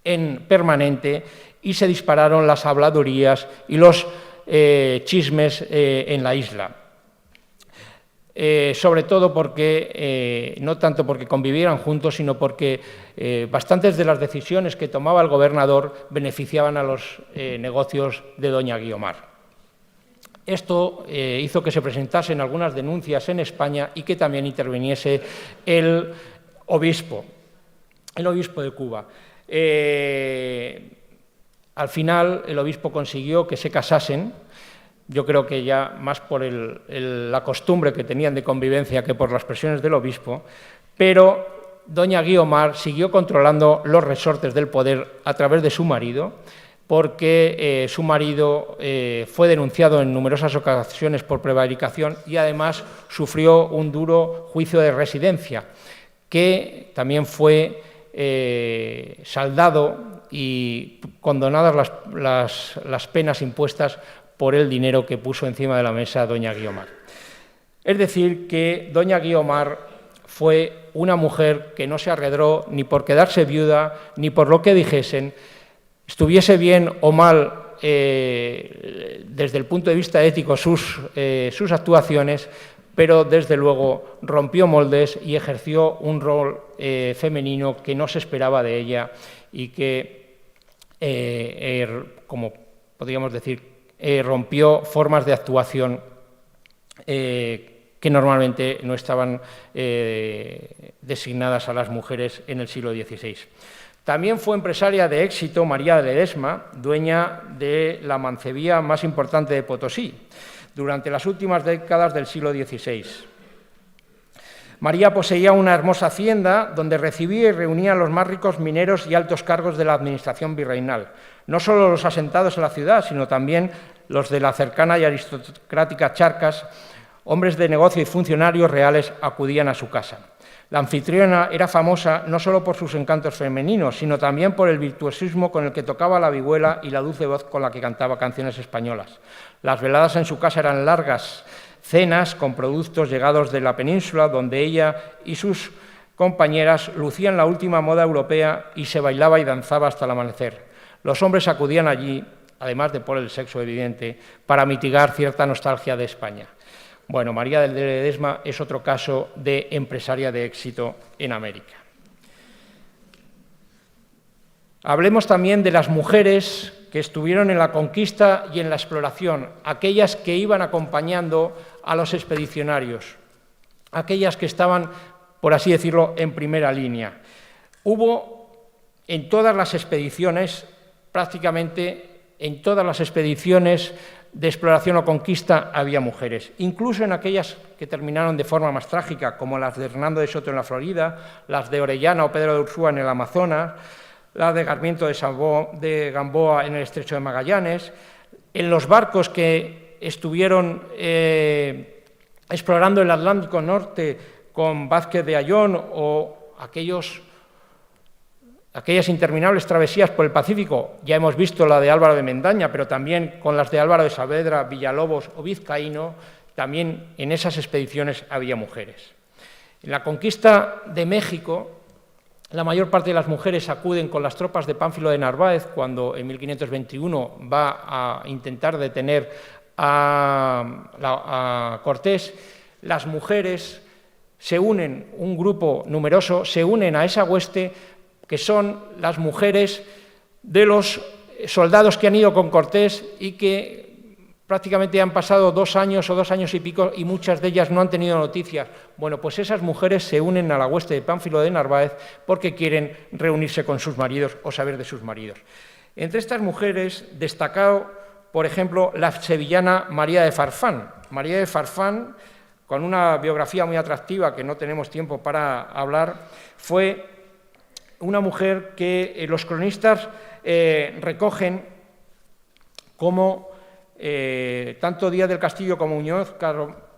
en permanente y se dispararon las habladurías y los chismes en la isla. Sobre todo porque, no tanto porque convivieran juntos, sino porque bastantes de las decisiones que tomaba el gobernador beneficiaban a los negocios de doña Guiomar. Esto hizo que se presentasen algunas denuncias en España y que también interviniese el obispo de Cuba. Al final, el obispo consiguió que se casasen, yo creo que ya más por la costumbre que tenían de convivencia que por las presiones del obispo, pero doña Guiomar siguió controlando los resortes del poder a través de su marido, porque su marido fue denunciado en numerosas ocasiones por prevaricación y además sufrió un duro juicio de residencia, que también fue saldado y condonadas las penas impuestas por el dinero que puso encima de la mesa doña Guiomar. Es decir, que doña Guiomar fue una mujer que no se arredró ni por quedarse viuda, ni por lo que dijesen, estuviese bien o mal desde el punto de vista ético sus actuaciones, pero desde luego rompió moldes y ejerció un rol femenino que no se esperaba de ella y que, como podríamos decir, rompió formas de actuación que normalmente no estaban designadas a las mujeres en el siglo XVI. También fue empresaria de éxito María de Ledesma, dueña de la mancebía más importante de Potosí, durante las últimas décadas del siglo XVI. María poseía una hermosa hacienda donde recibía y reunía a los más ricos mineros y altos cargos de la administración virreinal, no solo los asentados en la ciudad, sino también los de la cercana y aristocrática Charcas. Hombres de negocio y funcionarios reales acudían a su casa. La anfitriona era famosa no solo por sus encantos femeninos, sino también por el virtuosismo con el que tocaba la vihuela y la dulce voz con la que cantaba canciones españolas. Las veladas en su casa eran largas cenas con productos llegados de la península, donde ella y sus compañeras lucían la última moda europea y se bailaba y danzaba hasta el amanecer. Los hombres acudían allí, además de por el sexo evidente, para mitigar cierta nostalgia de España. Bueno, María de Ledesma es otro caso de empresaria de éxito en América. Hablemos también de las mujeres que estuvieron en la conquista y en la exploración, aquellas que iban acompañando a los expedicionarios, aquellas que estaban, por así decirlo, en primera línea. Hubo en todas las expediciones, prácticamente en todas las expediciones de exploración o conquista había mujeres, incluso en aquellas que terminaron de forma más trágica, como las de Hernando de Soto en la Florida, las de Orellana o Pedro de Ursúa en el Amazonas, la de Garmiento de Gamboa en el Estrecho de Magallanes, en los barcos que estuvieron explorando el Atlántico Norte con Vázquez de Ayllón o aquellas interminables travesías por el Pacífico. Ya hemos visto la de Álvaro de Mendaña, pero también con las de Álvaro de Saavedra, Villalobos o Vizcaíno, también en esas expediciones había mujeres. En la conquista de México, la mayor parte de las mujeres acuden con las tropas de Pánfilo de Narváez, cuando en 1521 va a intentar detener a Cortés. las mujeres se unen, un grupo numeroso, se unen a esa hueste, que son las mujeres de los soldados que han ido con Cortés y que prácticamente han pasado 2 años o 2 años y pico y muchas de ellas no han tenido noticias. Bueno, pues esas mujeres se unen a la hueste de Pánfilo de Narváez porque quieren reunirse con sus maridos o saber de sus maridos. Entre estas mujeres, destacado, por ejemplo, la sevillana María de Farfán. María de Farfán, con una biografía muy atractiva que no tenemos tiempo para hablar, fue una mujer que los cronistas recogen como tanto Díaz del Castillo como Muñoz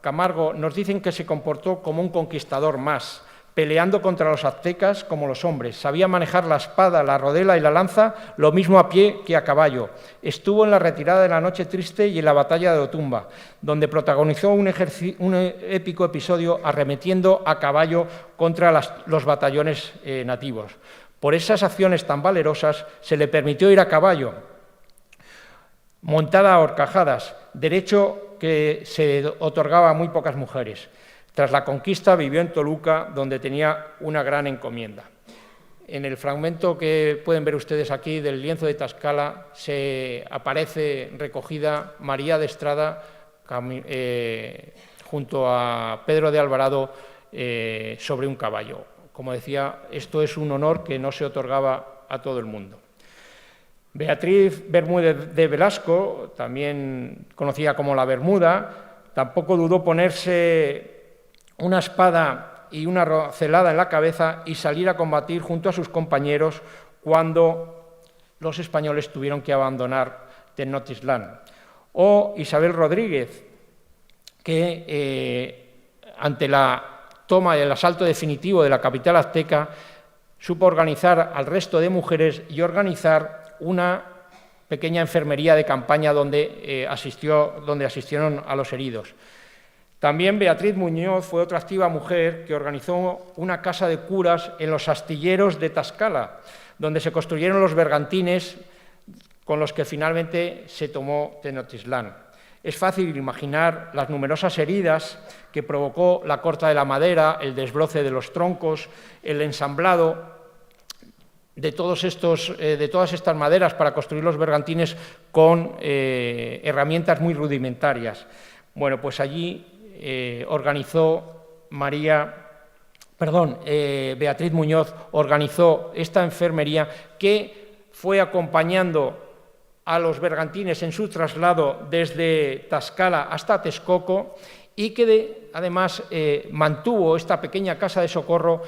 Camargo nos dicen que se comportó como un conquistador más, peleando contra los aztecas como los hombres. Sabía manejar la espada, la rodela y la lanza, lo mismo a pie que a caballo. Estuvo en la retirada de la Noche Triste y en la batalla de Otumba, donde protagonizó un épico episodio arremetiendo a caballo contra los batallones nativos. Por esas acciones tan valerosas se le permitió ir a caballo, montada a horcajadas, derecho que se otorgaba a muy pocas mujeres. Tras la conquista vivió en Toluca, donde tenía una gran encomienda. En el fragmento que pueden ver ustedes aquí del lienzo de Tlaxcala se aparece recogida María de Estrada junto a Pedro de Alvarado sobre un caballo. Como decía, esto es un honor que no se otorgaba a todo el mundo. Beatriz Bermúdez de Velasco, también conocida como la Bermuda, tampoco dudó ponerse una espada y una rocelada en la cabeza y salir a combatir junto a sus compañeros cuando los españoles tuvieron que abandonar Tenochtitlán. O Isabel Rodríguez, que ante la toma y el asalto definitivo de la capital azteca, supo organizar al resto de mujeres y organizar una pequeña enfermería de campaña donde asistieron a los heridos. También Beatriz Muñoz fue otra activa mujer que organizó una casa de curas en los astilleros de Tlaxcala, donde se construyeron los bergantines con los que finalmente se tomó Tenochtitlán. Es fácil imaginar las numerosas heridas que provocó la corta de la madera, el desbroce de los troncos, el ensamblado de todas estas maderas para construir los bergantines con herramientas muy rudimentarias. Bueno, pues allí Beatriz Muñoz organizó esta enfermería que fue acompañando a los bergantines en su traslado desde Tlaxcala hasta Texcoco y que además mantuvo esta pequeña casa de socorro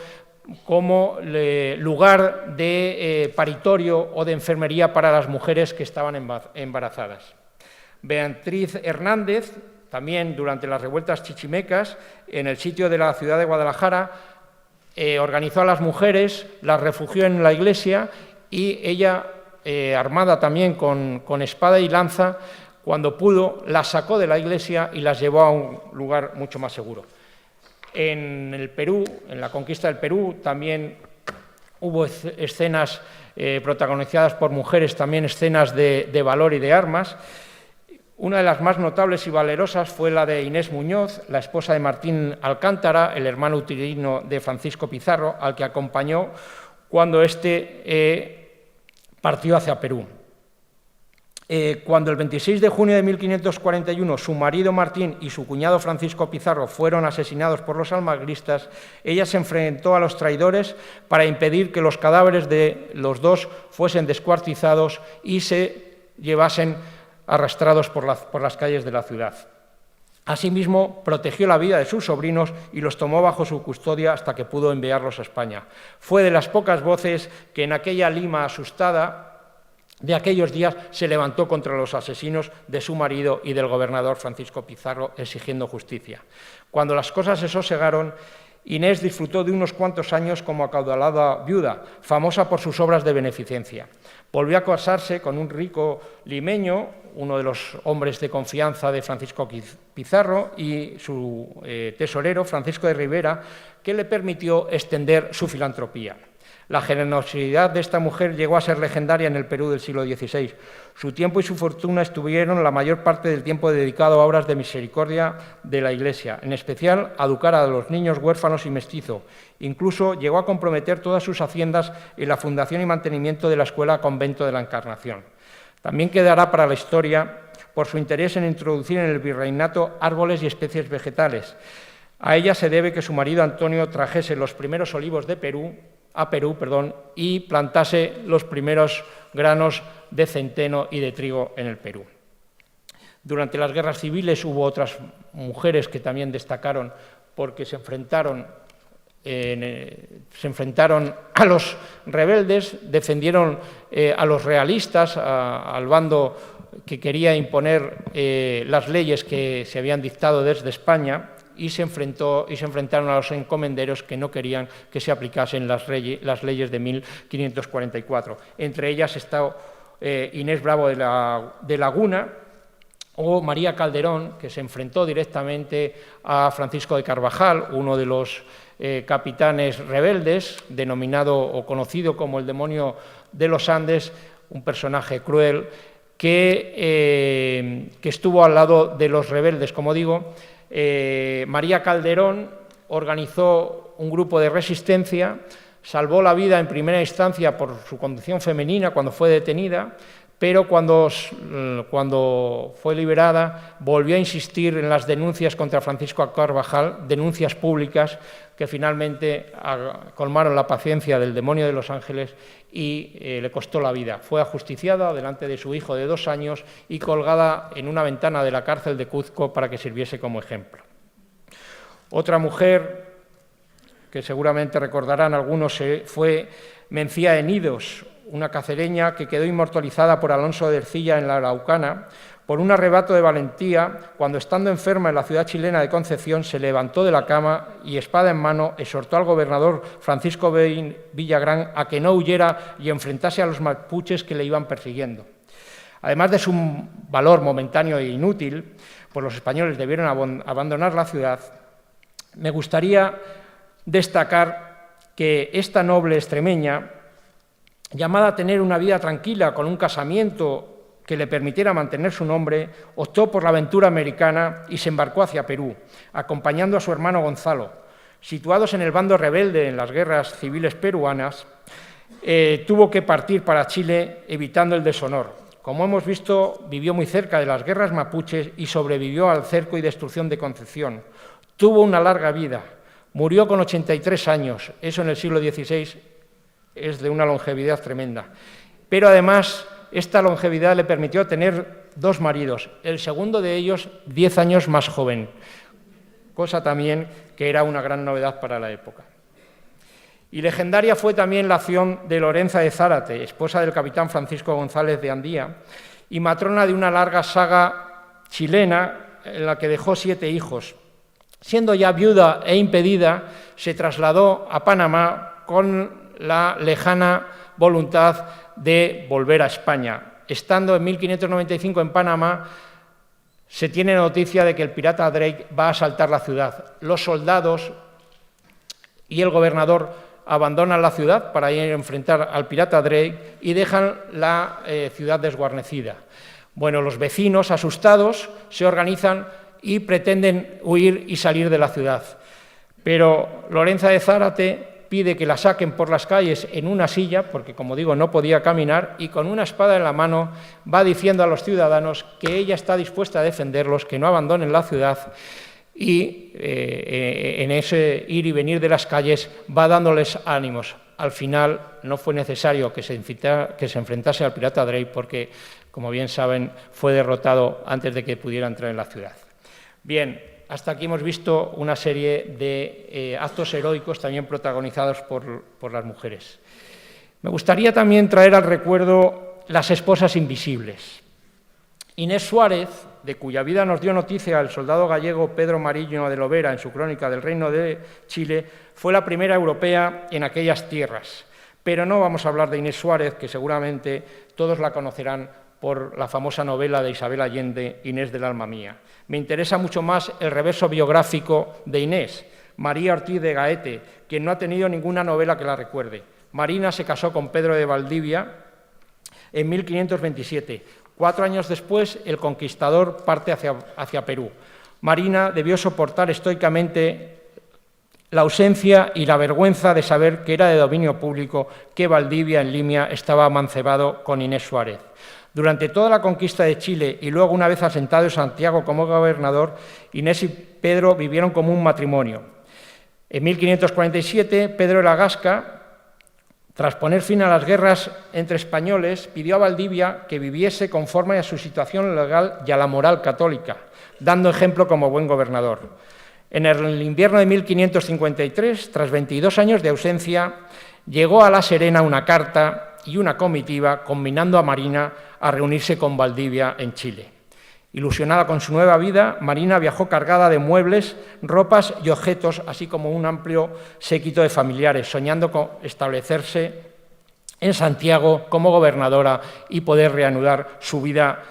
como lugar de paritorio o de enfermería para las mujeres que estaban embarazadas. Beatriz Hernández, también durante las revueltas chichimecas, en el sitio de la ciudad de Guadalajara, organizó a las mujeres, las refugió en la iglesia y ella, armada también con espada y lanza, cuando pudo, las sacó de la iglesia y las llevó a un lugar mucho más seguro. En el Perú, en la conquista del Perú, también hubo escenas protagonizadas por mujeres, también escenas de valor y de armas. Una de las más notables y valerosas fue la de Inés Muñoz, la esposa de Martín Alcántara, el hermano uterino de Francisco Pizarro, al que acompañó cuando éste partió hacia Perú. Cuando el 26 de junio de 1541 su marido Martín y su cuñado Francisco Pizarro fueron asesinados por los almagristas, ella se enfrentó a los traidores para impedir que los cadáveres de los dos fuesen descuartizados y se llevasen arrastrados por las calles de la ciudad. Asimismo, protegió la vida de sus sobrinos y los tomó bajo su custodia hasta que pudo enviarlos a España. Fue de las pocas voces que en aquella Lima asustada de aquellos días se levantó contra los asesinos de su marido y del gobernador Francisco Pizarro, exigiendo justicia. Cuando las cosas se sosegaron, Inés disfrutó de unos cuantos años como acaudalada viuda, famosa por sus obras de beneficencia. Volvió a casarse con un rico limeño, uno de los hombres de confianza de Francisco Pizarro, y su tesorero, Francisco de Rivera, que le permitió extender su filantropía. La generosidad de esta mujer llegó a ser legendaria en el Perú del siglo XVI. Su tiempo y su fortuna estuvieron la mayor parte del tiempo dedicado a obras de misericordia de la Iglesia, en especial a educar a los niños huérfanos y mestizos. Incluso llegó a comprometer todas sus haciendas en la fundación y mantenimiento de la Escuela Convento de la Encarnación. También quedará para la historia por su interés en introducir en el virreinato árboles y especies vegetales. A ella se debe que su marido Antonio trajese los primeros olivos de a Perú y plantase los primeros granos de centeno y de trigo en el Perú. Durante las guerras civiles hubo otras mujeres que también destacaron porque se enfrentaron a los rebeldes, defendieron a los realistas, al bando que quería imponer las leyes que se habían dictado desde España, y se enfrentaron a los encomenderos que no querían que se aplicasen las leyes de 1544. Entre ellas está Inés Bravo de Laguna o María Calderón, que se enfrentó directamente a Francisco de Carvajal, uno de los capitanes rebeldes, denominado o conocido como el demonio de los Andes, un personaje cruel que estuvo al lado de los rebeldes, como digo. María Calderón organizó un grupo de resistencia, salvó la vida en primera instancia por su condición femenina cuando fue detenida, pero cuando fue liberada volvió a insistir en las denuncias contra Francisco Carvajal, denuncias públicas que finalmente colmaron la paciencia del demonio de los ángeles y le costó la vida. Fue ajusticiada delante de su hijo de 2 años y colgada en una ventana de la cárcel de Cuzco para que sirviese como ejemplo. Otra mujer que seguramente recordarán algunos fue Mencía Enidos, una cacereña que quedó inmortalizada por Alonso de Ercilla en la Araucana por un arrebato de valentía cuando, estando enferma en la ciudad chilena de Concepción, se levantó de la cama y, espada en mano, exhortó al gobernador Francisco Villagrán a que no huyera y enfrentase a los mapuches que le iban persiguiendo. Además de su valor momentáneo e inútil, pues los españoles debieron abandonar la ciudad, me gustaría destacar que esta noble extremeña, llamada a tener una vida tranquila con un casamiento que le permitiera mantener su nombre, optó por la aventura americana y se embarcó hacia Perú, acompañando a su hermano Gonzalo. Situados en el bando rebelde en las guerras civiles peruanas, tuvo que partir para Chile evitando el deshonor. Como hemos visto, vivió muy cerca de las guerras mapuches y sobrevivió al cerco y destrucción de Concepción. Tuvo una larga vida, murió con 83 años, eso en el siglo XVI es de una longevidad tremenda. Pero además, esta longevidad le permitió tener 2 maridos, el segundo de ellos 10 años más joven, cosa también que era una gran novedad para la época. Y legendaria fue también la acción de Lorenza de Zárate, esposa del capitán Francisco González de Andía y matrona de una larga saga chilena en la que dejó 7 hijos. Siendo ya viuda e impedida, se trasladó a Panamá con la lejana voluntad de volver a España. Estando en 1595 en Panamá, se tiene noticia de que el pirata Drake va a asaltar la ciudad. Los soldados y el gobernador abandonan la ciudad para ir a enfrentar al pirata Drake y dejan la ciudad desguarnecida. Bueno, los vecinos, asustados, se organizan y pretenden huir y salir de la ciudad. Pero Lorenza de Zárate pide que la saquen por las calles en una silla, porque, como digo, no podía caminar, y con una espada en la mano va diciendo a los ciudadanos que ella está dispuesta a defenderlos, que no abandonen la ciudad, y en ese ir y venir de las calles va dándoles ánimos. Al final no fue necesario que se enfrentase al pirata Drake, porque, como bien saben, fue derrotado antes de que pudiera entrar en la ciudad. Bien, hasta aquí hemos visto una serie de actos heroicos también protagonizados por las mujeres. Me gustaría también traer al recuerdo las esposas invisibles. Inés Suárez, de cuya vida nos dio noticia el soldado gallego Pedro Mariño de Lovera en su crónica del Reino de Chile, fue la primera europea en aquellas tierras. Pero no vamos a hablar de Inés Suárez, que seguramente todos la conocerán por la famosa novela de Isabel Allende, Inés del alma mía. Me interesa mucho más el reverso biográfico de Inés, María Ortiz de Gaete, quien no ha tenido ninguna novela que la recuerde. Marina se casó con Pedro de Valdivia en 1527. 4 años después, el conquistador parte hacia Perú. Marina debió soportar estoicamente la ausencia y la vergüenza de saber que era de dominio público que Valdivia en Limia estaba amancebado con Inés Suárez. Durante toda la conquista de Chile y luego una vez asentado en Santiago como gobernador, Inés y Pedro vivieron como un matrimonio. En 1547, Pedro de la Gasca, tras poner fin a las guerras entre españoles, pidió a Valdivia que viviese conforme a su situación legal y a la moral católica, dando ejemplo como buen gobernador. En el invierno de 1553, tras 22 años de ausencia, llegó a La Serena una carta y una comitiva combinando a Marina a reunirse con Valdivia en Chile. Ilusionada con su nueva vida, Marina viajó cargada de muebles, ropas y objetos, así como un amplio séquito de familiares, soñando con establecerse en Santiago como gobernadora y poder reanudar su vida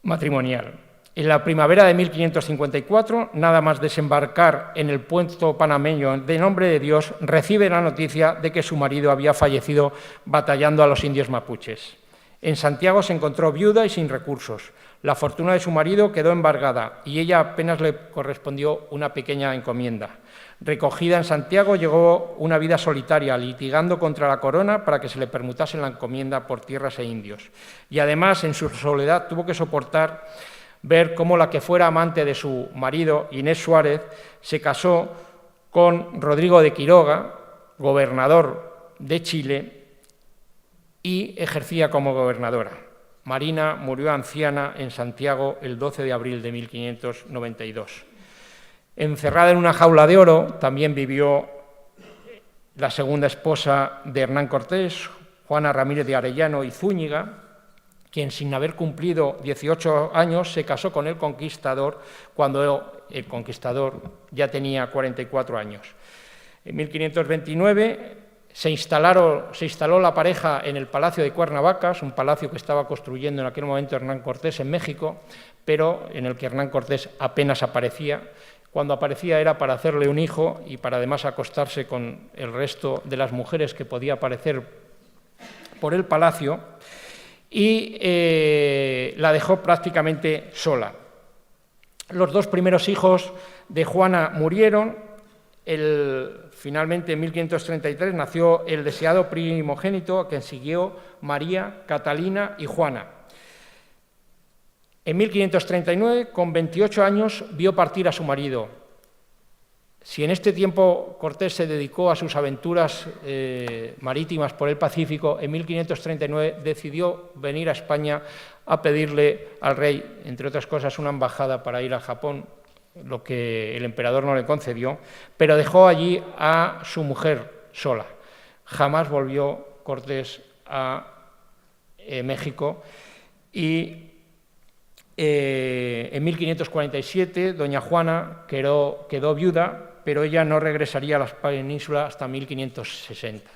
matrimonial. En la primavera de 1554, nada más desembarcar en el puerto panameño de Nombre de Dios, recibe la noticia de que su marido había fallecido batallando a los indios mapuches. En Santiago se encontró viuda y sin recursos. La fortuna de su marido quedó embargada y ella apenas le correspondió una pequeña encomienda. Recogida en Santiago, llevó una vida solitaria, litigando contra la corona para que se le permutase la encomienda por tierras e indios. Y además, en su soledad, tuvo que soportar ver cómo la que fuera amante de su marido, Inés Suárez, se casó con Rodrigo de Quiroga, gobernador de Chile, y ejercía como gobernadora. Marina murió anciana en Santiago el 12 de abril de 1592. Encerrada en una jaula de oro, también vivió la segunda esposa de Hernán Cortés, Juana Ramírez de Arellano y Zúñiga, quien sin haber cumplido 18 años se casó con el conquistador cuando el conquistador ya tenía 44 años. En 1529 se instaló la pareja en el Palacio de Cuernavacas, un palacio que estaba construyendo en aquel momento Hernán Cortés en México, pero en el que Hernán Cortés apenas aparecía. Cuando aparecía era para hacerle un hijo y para además acostarse con el resto de las mujeres que podía aparecer por el palacio, y la dejó prácticamente sola. Los 2 primeros hijos de Juana murieron. Finalmente, en 1533, nació el deseado primogénito, a quien siguió María, Catalina y Juana. En 1539, con 28 años, vio partir a su marido. Si en este tiempo Cortés se dedicó a sus aventuras marítimas por el Pacífico, en 1539 decidió venir a España a pedirle al rey, entre otras cosas, una embajada para ir a Japón, lo que el emperador no le concedió, pero dejó allí a su mujer sola. Jamás volvió Cortés a México y en 1547 doña Juana quedó viuda, pero ella no regresaría a la península hasta 1560.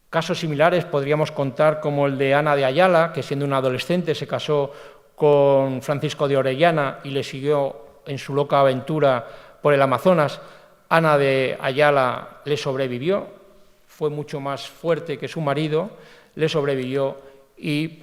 Casos similares podríamos contar como el de Ana de Ayala, que siendo una adolescente se casó con Francisco de Orellana y le siguió en su loca aventura por el Amazonas. Ana de Ayala le sobrevivió, fue mucho más fuerte que su marido, le sobrevivió y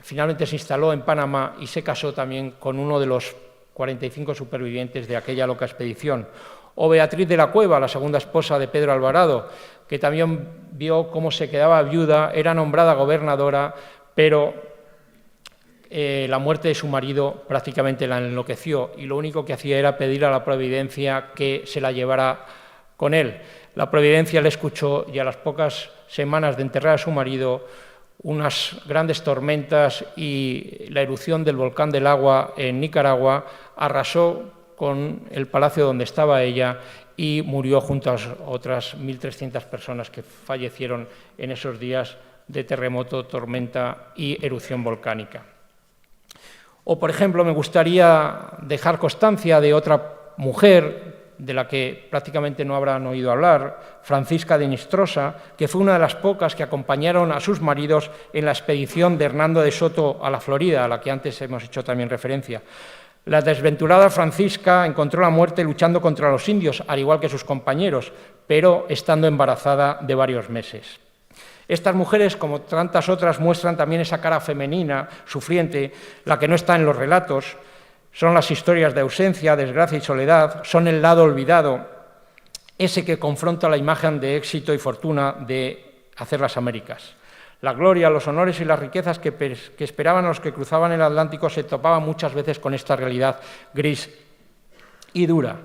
finalmente se instaló en Panamá y se casó también con uno de los 45 supervivientes de aquella loca expedición. O Beatriz de la Cueva, la segunda esposa de Pedro Alvarado, que también vio cómo se quedaba viuda, era nombrada gobernadora, pero la muerte de su marido prácticamente la enloqueció y lo único que hacía era pedir a la Providencia que se la llevara con él. La Providencia le escuchó y a las pocas semanas de enterrar a su marido, unas grandes tormentas y la erupción del volcán del Agua en Nicaragua arrasó con el palacio donde estaba ella y murió junto a otras 1.300 personas que fallecieron en esos días de terremoto, tormenta y erupción volcánica. O, por ejemplo, me gustaría dejar constancia de otra mujer de la que prácticamente no habrán oído hablar, Francisca de Iniestrosa, que fue una de las pocas que acompañaron a sus maridos en la expedición de Hernando de Soto a la Florida, a la que antes hemos hecho también referencia. La desventurada Francisca encontró la muerte luchando contra los indios, al igual que sus compañeros, pero estando embarazada de varios meses. Estas mujeres, como tantas otras, muestran también esa cara femenina, sufriente, la que no está en los relatos. Son las historias de ausencia, desgracia y soledad, son el lado olvidado, ese que confronta la imagen de éxito y fortuna de hacer las Américas. La gloria, los honores y las riquezas que esperaban a los que cruzaban el Atlántico se topaban muchas veces con esta realidad gris y dura.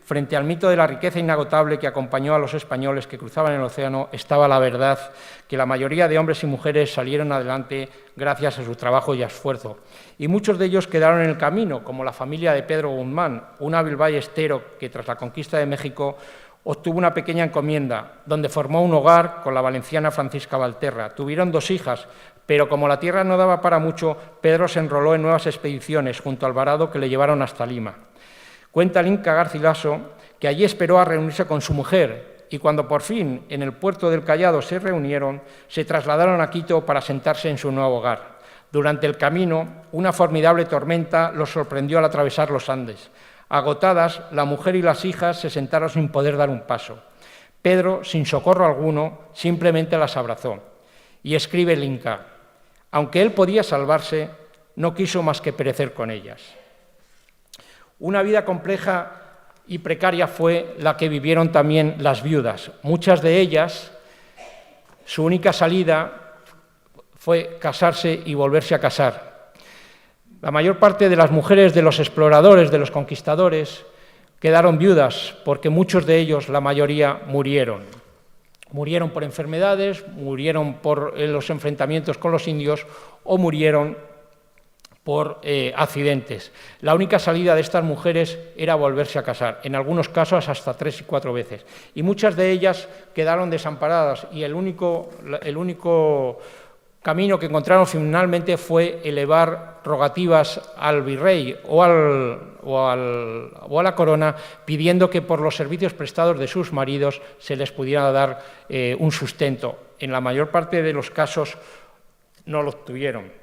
Frente al mito de la riqueza inagotable que acompañó a los españoles que cruzaban el océano, estaba la verdad que la mayoría de hombres y mujeres salieron adelante gracias a su trabajo y esfuerzo. Y muchos de ellos quedaron en el camino, como la familia de Pedro Guzmán, un hábil ballestero que tras la conquista de México obtuvo una pequeña encomienda, donde formó un hogar con la valenciana Francisca Valterra. Tuvieron 2 hijas, pero como la tierra no daba para mucho, Pedro se enroló en nuevas expediciones junto a Alvarado que le llevaron hasta Lima. Cuenta el Inca Garcilaso que allí esperó a reunirse con su mujer y cuando por fin en el puerto del Callao se reunieron, se trasladaron a Quito para sentarse en su nuevo hogar. Durante el camino, una formidable tormenta los sorprendió al atravesar los Andes. Agotadas, la mujer y las hijas se sentaron sin poder dar un paso. Pedro, sin socorro alguno, simplemente las abrazó. Y escribe el Inca: aunque él podía salvarse, no quiso más que perecer con ellas. Una vida compleja y precaria fue la que vivieron también las viudas. Muchas de ellas, su única salida fue casarse y volverse a casar. La mayor parte de las mujeres de los exploradores, de los conquistadores, quedaron viudas porque muchos de ellos, la mayoría, murieron. Murieron por enfermedades, murieron por los enfrentamientos con los indios o murieron por accidentes. La única salida de estas mujeres era volverse a casar, en algunos casos hasta 3 y 4 veces. Y muchas de ellas quedaron desamparadas y el único camino que encontraron finalmente fue elevar rogativas al virrey o a la corona pidiendo que por los servicios prestados de sus maridos se les pudiera dar un sustento. En la mayor parte de los casos no lo obtuvieron.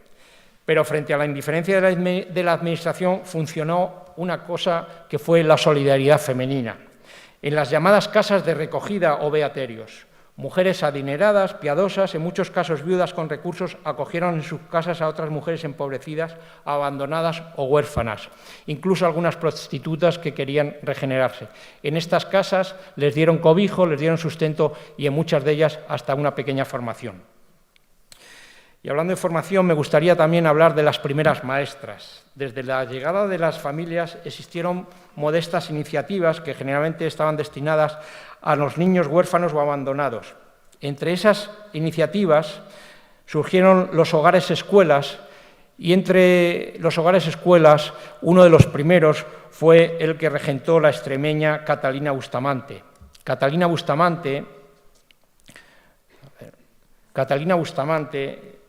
Pero frente a la indiferencia de la administración funcionó una cosa que fue la solidaridad femenina. En las llamadas casas de recogida o beaterios, mujeres adineradas, piadosas, en muchos casos viudas con recursos, acogieron en sus casas a otras mujeres empobrecidas, abandonadas o huérfanas, incluso algunas prostitutas que querían regenerarse. En estas casas les dieron cobijo, les dieron sustento y en muchas de ellas hasta una pequeña formación. Y hablando de formación, me gustaría también hablar de las primeras maestras. Desde la llegada de las familias existieron modestas iniciativas que generalmente estaban destinadas a los niños huérfanos o abandonados. Entre esas iniciativas surgieron los hogares escuelas y entre los hogares escuelas uno de los primeros fue el que regentó la extremeña Catalina Bustamante. Catalina Bustamante,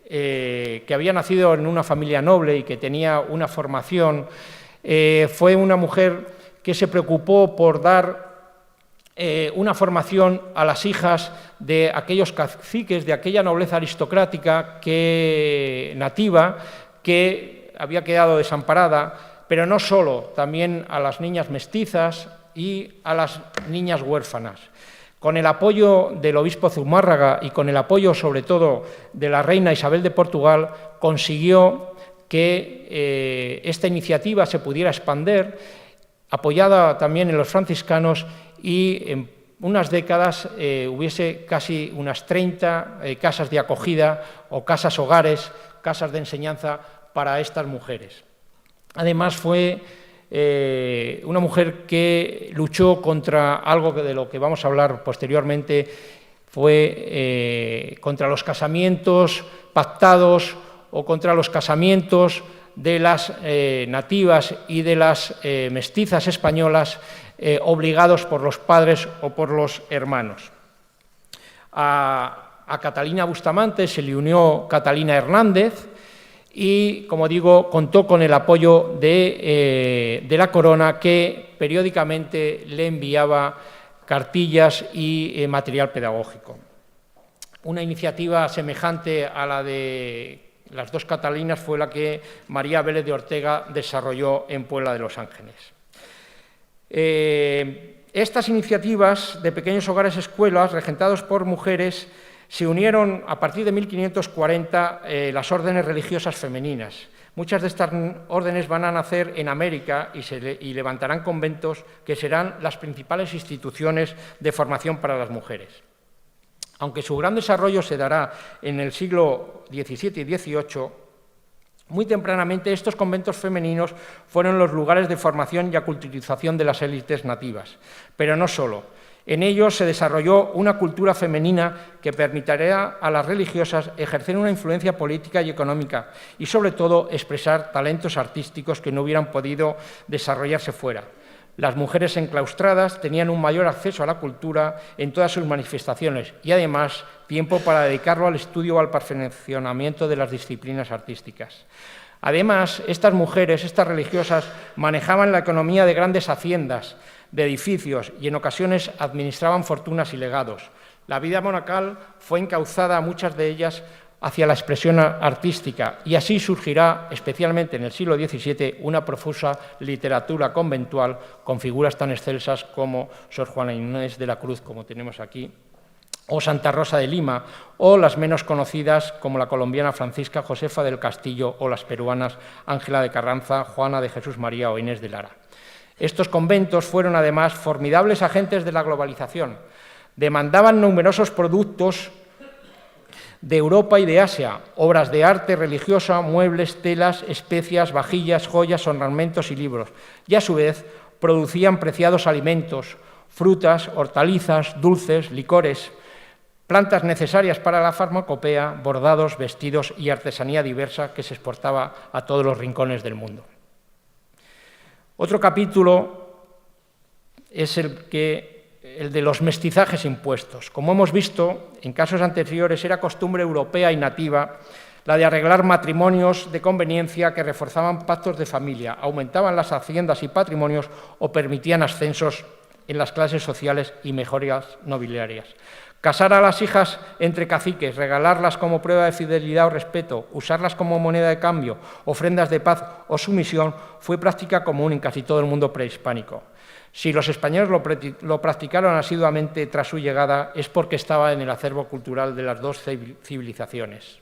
que había nacido en una familia noble y que tenía una formación, fue una mujer que se preocupó por dar una formación a las hijas de aquellos caciques, de aquella nobleza aristocrática nativa que había quedado desamparada, pero no solo, también a las niñas mestizas y a las niñas huérfanas. Con el apoyo del obispo Zumárraga y con el apoyo, sobre todo, de la reina Isabel de Portugal, consiguió que esta iniciativa se pudiera expandir, apoyada también en los franciscanos, y en unas décadas hubiese casi unas 30 casas de acogida o casas hogares, casas de enseñanza para estas mujeres. Además, fue una mujer que luchó contra algo de lo que vamos a hablar posteriormente, fue contra los casamientos pactados o contra los casamientos de las nativas y de las mestizas españolas obligados por los padres o por los hermanos. A Catalina Bustamante se le unió Catalina Hernández, y, como digo, contó con el apoyo de la corona, que periódicamente le enviaba cartillas y material pedagógico. Una iniciativa semejante a la de las dos Catalinas fue la que María Vélez de Ortega desarrolló en Puebla de los Ángeles. Estas iniciativas de pequeños hogares escuelas regentados por mujeres se unieron a partir de 1540 las órdenes religiosas femeninas. Muchas de estas órdenes van a nacer en América y levantarán conventos que serán las principales instituciones de formación para las mujeres. Aunque su gran desarrollo se dará en el siglo XVII y XVIII, muy tempranamente estos conventos femeninos fueron los lugares de formación y aculturización de las élites nativas. Pero no solo. En ellos se desarrolló una cultura femenina que permitiría a las religiosas ejercer una influencia política y económica y, sobre todo, expresar talentos artísticos que no hubieran podido desarrollarse fuera. Las mujeres enclaustradas tenían un mayor acceso a la cultura en todas sus manifestaciones y, además, tiempo para dedicarlo al estudio o al perfeccionamiento de las disciplinas artísticas. Además, estas mujeres, estas religiosas, manejaban la economía de grandes haciendas, de edificios y en ocasiones administraban fortunas y legados. La vida monacal fue encauzada, muchas de ellas, hacia la expresión artística y así surgirá, especialmente en el siglo XVII, una profusa literatura conventual con figuras tan excelsas como Sor Juana Inés de la Cruz, como tenemos aquí, o Santa Rosa de Lima, o las menos conocidas como la colombiana Francisca Josefa del Castillo o las peruanas Ángela de Carranza, Juana de Jesús María o Inés de Lara. Estos conventos fueron, además, formidables agentes de la globalización. Demandaban numerosos productos de Europa y de Asia, obras de arte religiosa, muebles, telas, especias, vajillas, joyas, ornamentos y libros, y a su vez producían preciados alimentos, frutas, hortalizas, dulces, licores, plantas necesarias para la farmacopea, bordados, vestidos y artesanía diversa que se exportaba a todos los rincones del mundo. Otro capítulo es el de los mestizajes impuestos. Como hemos visto, en casos anteriores era costumbre europea y nativa la de arreglar matrimonios de conveniencia que reforzaban pactos de familia, aumentaban las haciendas y patrimonios o permitían ascensos en las clases sociales y mejorías nobiliarias. Casar a las hijas entre caciques, regalarlas como prueba de fidelidad o respeto, usarlas como moneda de cambio, ofrendas de paz o sumisión, fue práctica común en casi todo el mundo prehispánico. Si los españoles lo practicaron asiduamente tras su llegada, es porque estaba en el acervo cultural de las dos civilizaciones.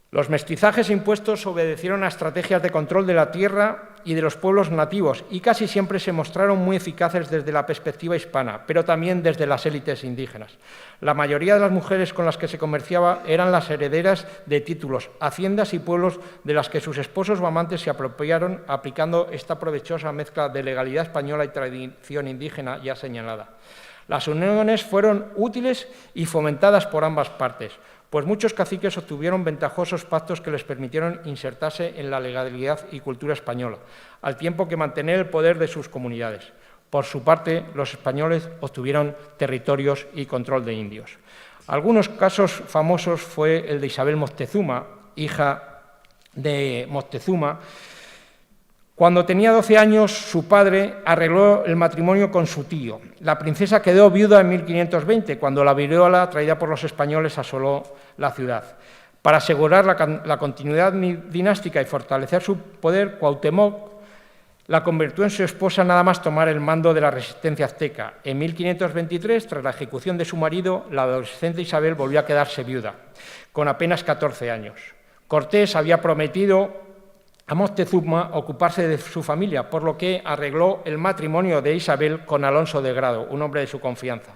Los mestizajes impuestos obedecieron a estrategias de control de la tierra y de los pueblos nativos y casi siempre se mostraron muy eficaces desde la perspectiva hispana, pero también desde las élites indígenas. La mayoría de las mujeres con las que se comerciaba eran las herederas de títulos, haciendas y pueblos de las que sus esposos o amantes se apropiaron, aplicando esta provechosa mezcla de legalidad española y tradición indígena ya señalada. Las uniones fueron útiles y fomentadas por ambas partes, pues muchos caciques obtuvieron ventajosos pactos que les permitieron insertarse en la legalidad y cultura española, al tiempo que mantener el poder de sus comunidades. Por su parte, los españoles obtuvieron territorios y control de indios. Algunos casos famosos fue el de Isabel Moctezuma, hija de Moctezuma. Cuando tenía 12 años, su padre arregló el matrimonio con su tío. La princesa quedó viuda en 1520, cuando la viruela, traída por los españoles, asoló la ciudad. Para asegurar la continuidad dinástica y fortalecer su poder, Cuauhtémoc la convirtió en su esposa nada más tomar el mando de la resistencia azteca. En 1523, tras la ejecución de su marido, la adolescente Isabel volvió a quedarse viuda, con apenas 14 años. Cortés había prometido a Moctezuma ocuparse de su familia, por lo que arregló el matrimonio de Isabel con Alonso de Grado, un hombre de su confianza.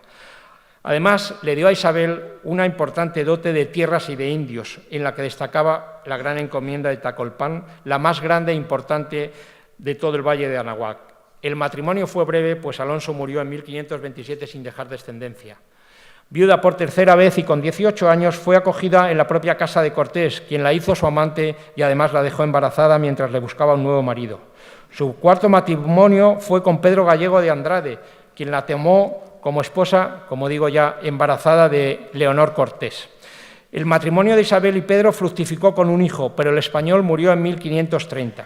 Además, le dio a Isabel una importante dote de tierras y de indios, en la que destacaba la gran encomienda de Tacolpán, la más grande e importante de todo el valle de Anahuac. El matrimonio fue breve, pues Alonso murió en 1527 sin dejar descendencia. Viuda por tercera vez y con 18 años, fue acogida en la propia casa de Cortés, quien la hizo su amante y además la dejó embarazada mientras le buscaba un nuevo marido. Su cuarto matrimonio fue con Pedro Gallego de Andrade, quien la tomó como esposa, como digo ya, embarazada de Leonor Cortés. El matrimonio de Isabel y Pedro fructificó con un hijo, pero el español murió en 1530.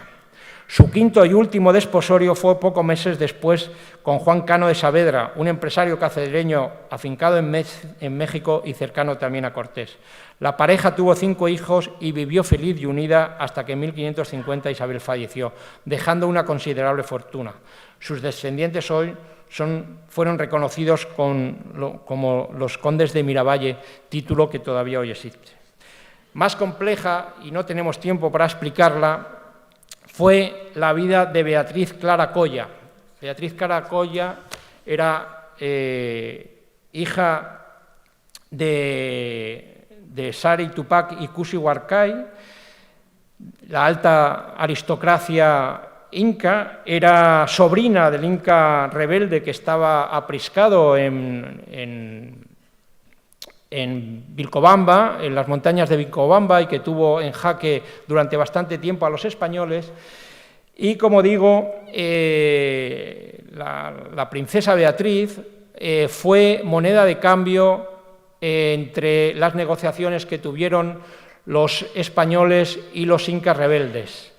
Su quinto y último desposorio fue pocos meses después con Juan Cano de Saavedra, un empresario cacereño afincado en México y cercano también a Cortés. La pareja tuvo 5 hijos y vivió feliz y unida hasta que en 1550 Isabel falleció, dejando una considerable fortuna. Sus descendientes hoy fueron reconocidos como los condes de Miravalle, título que todavía hoy existe. Más compleja, y no tenemos tiempo para explicarla, fue la vida de Beatriz Clara Colla. Beatriz Clara Colla era hija de Sari Tupac y Cusi Huarcay, la alta aristocracia inca, era sobrina del inca rebelde que estaba apriscado en Vilcobamba, en las montañas de Vilcobamba, y que tuvo en jaque durante bastante tiempo a los españoles. Y, como digo, la princesa Beatriz fue moneda de cambio entre las negociaciones que tuvieron los españoles y los incas rebeldes.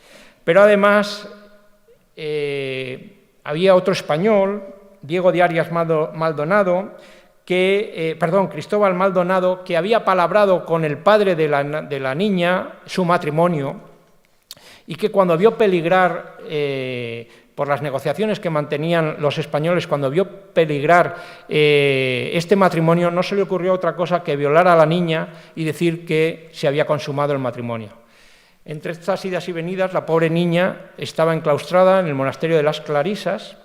Pero además había otro español, Diego de Arias Maldonado, Cristóbal Maldonado, que había palabrado con el padre de la niña su matrimonio, y que cuando vio peligrar, por las negociaciones que mantenían los españoles, cuando vio peligrar este matrimonio, no se le ocurrió otra cosa que violar a la niña y decir que se había consumado el matrimonio. Entre estas idas y venidas, la pobre niña estaba enclaustrada en el monasterio de las Clarisas.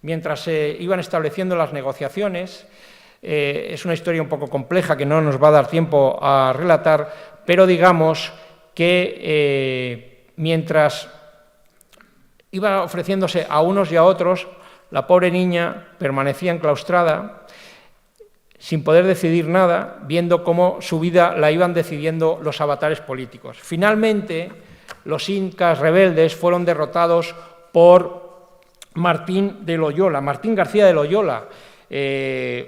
Mientras se iban estableciendo las negociaciones, es una historia un poco compleja que no nos va a dar tiempo a relatar, pero digamos que mientras iba ofreciéndose a unos y a otros, la pobre niña permanecía enclaustrada, sin poder decidir nada, viendo cómo su vida la iban decidiendo los avatares políticos. Finalmente, los incas rebeldes fueron derrotados por Martín García de Loyola,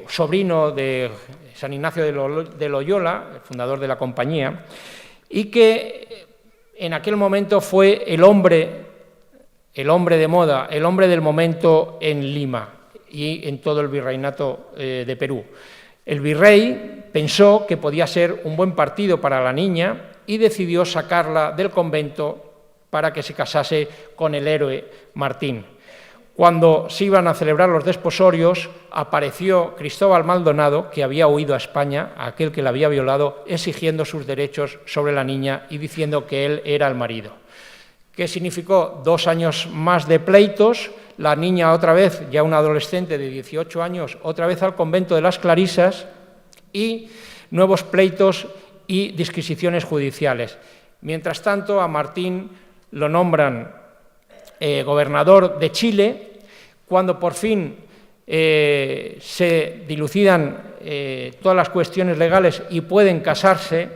sobrino de San Ignacio de Loyola, el fundador de la compañía, y que en aquel momento fue el hombre de moda, el hombre del momento en Lima y en todo el virreinato de Perú. El virrey pensó que podía ser un buen partido para la niña y decidió sacarla del convento para que se casase con el héroe Martín. Cuando se iban a celebrar los desposorios, apareció Cristóbal Maldonado, que había huido a España, aquel que la había violado, exigiendo sus derechos sobre la niña y diciendo que él era el marido. ¿Qué significó? 2 años más de pleitos, la niña otra vez, ya una adolescente de 18 años, otra vez al convento de las Clarisas, y nuevos pleitos y disquisiciones judiciales. Mientras tanto, a Martín lo nombran gobernador de Chile. Cuando por fin se dilucidan todas las cuestiones legales y pueden casarse,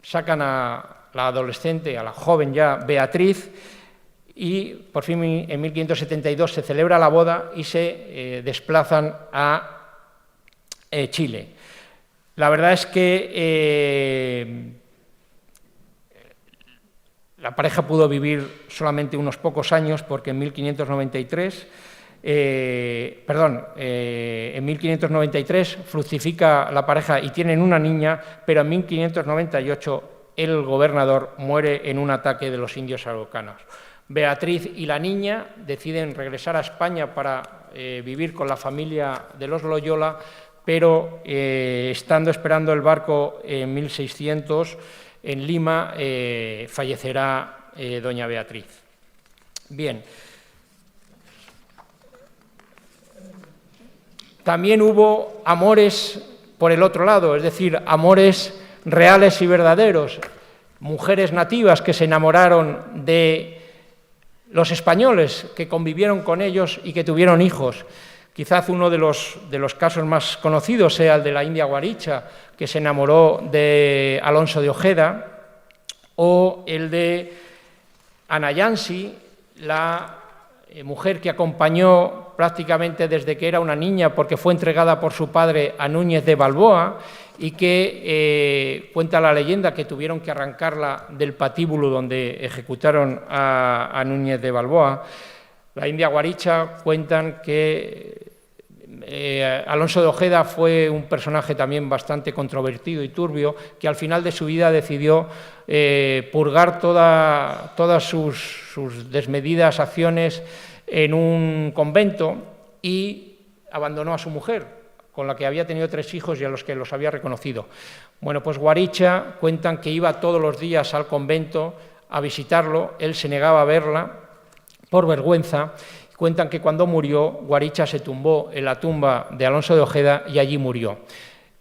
sacan a la adolescente, a la joven ya Beatriz, y por fin en 1572 se celebra la boda y se desplazan a Chile. La verdad es que la pareja pudo vivir solamente unos pocos años, porque en 1593 fructifica la pareja y tienen una niña, pero en 1598 el gobernador muere en un ataque de los indios araucanos. Beatriz y la niña deciden regresar a España para vivir con la familia de los Loyola, pero estando esperando el barco en 1600, en Lima, fallecerá doña Beatriz. Bien. También hubo amores por el otro lado, es decir, amores reales y verdaderos, mujeres nativas que se enamoraron de los españoles, que convivieron con ellos y que tuvieron hijos. Quizás uno de los casos más conocidos sea el de la India Guaricha, que se enamoró de Alonso de Ojeda, o el de Ana Yansi, la mujer que acompañó prácticamente desde que era una niña, porque fue entregada por su padre a Núñez de Balboa, y que cuenta la leyenda que tuvieron que arrancarla del patíbulo donde ejecutaron a Núñez de Balboa. La India Guaricha cuentan que Alonso de Ojeda fue un personaje también bastante controvertido y turbio, que al final de su vida decidió purgar todas sus desmedidas acciones en un convento y abandonó a su mujer, con la que había tenido 3 hijos y a los que los había reconocido. Bueno, pues Guaricha cuentan que iba todos los días al convento a visitarlo, él se negaba a verla por vergüenza. Cuentan que cuando murió, Guaricha se tumbó en la tumba de Alonso de Ojeda y allí murió.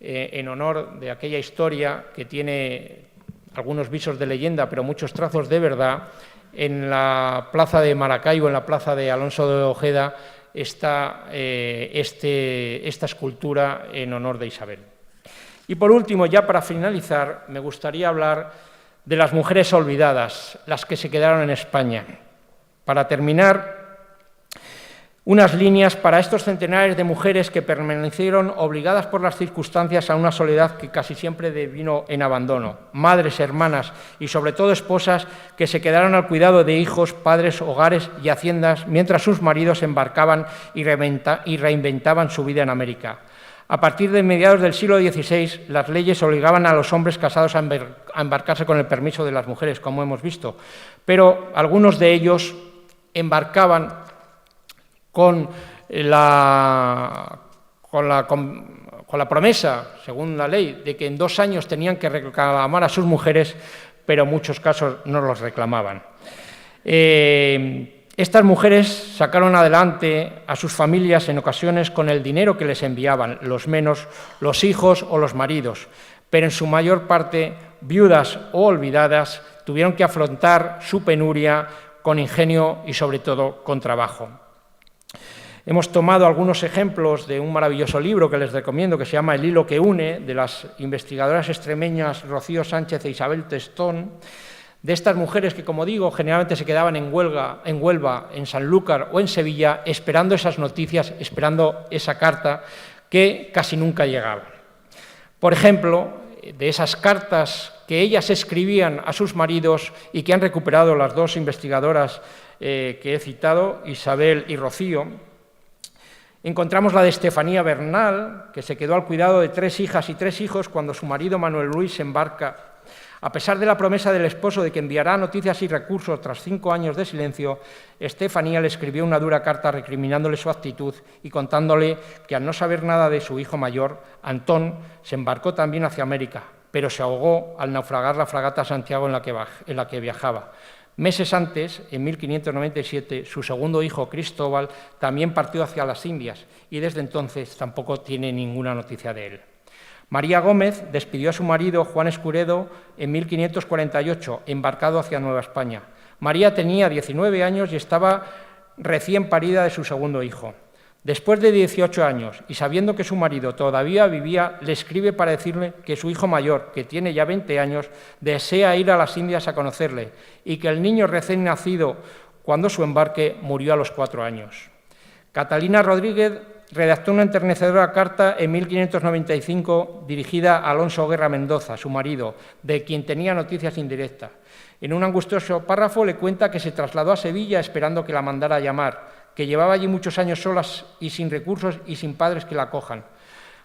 En honor de aquella historia que tiene algunos visos de leyenda, pero muchos trazos de verdad, en la plaza de Maracaibo, en la plaza de Alonso de Ojeda, está esta escultura en honor de Isabel. Y por último, ya para finalizar, me gustaría hablar de las mujeres olvidadas, las que se quedaron en España. Para terminar, unas líneas para estos centenares de mujeres que permanecieron obligadas por las circunstancias a una soledad que casi siempre devino en abandono, madres, hermanas y sobre todo esposas que se quedaron al cuidado de hijos, padres, hogares y haciendas mientras sus maridos embarcaban y reinventaban su vida en América. A partir de mediados del siglo XVI, las leyes obligaban a los hombres casados a embarcarse con el permiso de las mujeres, como hemos visto, pero algunos de ellos embarcaban con la promesa, según la ley, de que en 2 años tenían que reclamar a sus mujeres, pero en muchos casos no los reclamaban. Estas mujeres sacaron adelante a sus familias en ocasiones con el dinero que les enviaban, los menos los hijos o los maridos, pero en su mayor parte, viudas o olvidadas, tuvieron que afrontar su penuria con ingenio y sobre todo con trabajo. Hemos tomado algunos ejemplos de un maravilloso libro que les recomiendo, que se llama El hilo que une, de las investigadoras extremeñas Rocío Sánchez e Isabel Testón, de estas mujeres que, como digo, generalmente se quedaban en Huelva, en Sanlúcar o en Sevilla, esperando esas noticias, esperando esa carta que casi nunca llegaba. Por ejemplo, de esas cartas que ellas escribían a sus maridos y que han recuperado las 2 investigadoras que he citado, Isabel y Rocío, encontramos la de Estefanía Bernal, que se quedó al cuidado de 3 hijas y 3 hijos cuando su marido Manuel Luis se embarca. A pesar de la promesa del esposo de que enviará noticias y recursos tras 5 años de silencio, Estefanía le escribió una dura carta recriminándole su actitud y contándole que al no saber nada de su hijo mayor, Antón se embarcó también hacia América, pero se ahogó al naufragar la fragata Santiago en la que viajaba. Meses antes, en 1597, su segundo hijo, Cristóbal, también partió hacia las Indias y desde entonces tampoco tiene ninguna noticia de él. María Gómez despidió a su marido, Juan Escuredo, en 1548, embarcado hacia Nueva España. María tenía 19 años y estaba recién parida de su segundo hijo. Después de 18 años y sabiendo que su marido todavía vivía, le escribe para decirle que su hijo mayor, que tiene ya 20 años, desea ir a las Indias a conocerle y que el niño recién nacido, cuando su embarque, murió a los 4 años. Catalina Rodríguez redactó una enternecedora carta en 1595 dirigida a Alonso Guerra Mendoza, su marido, de quien tenía noticias indirectas. En un angustioso párrafo le cuenta que se trasladó a Sevilla esperando que la mandara a llamar, que llevaba allí muchos años solas y sin recursos y sin padres que la acojan.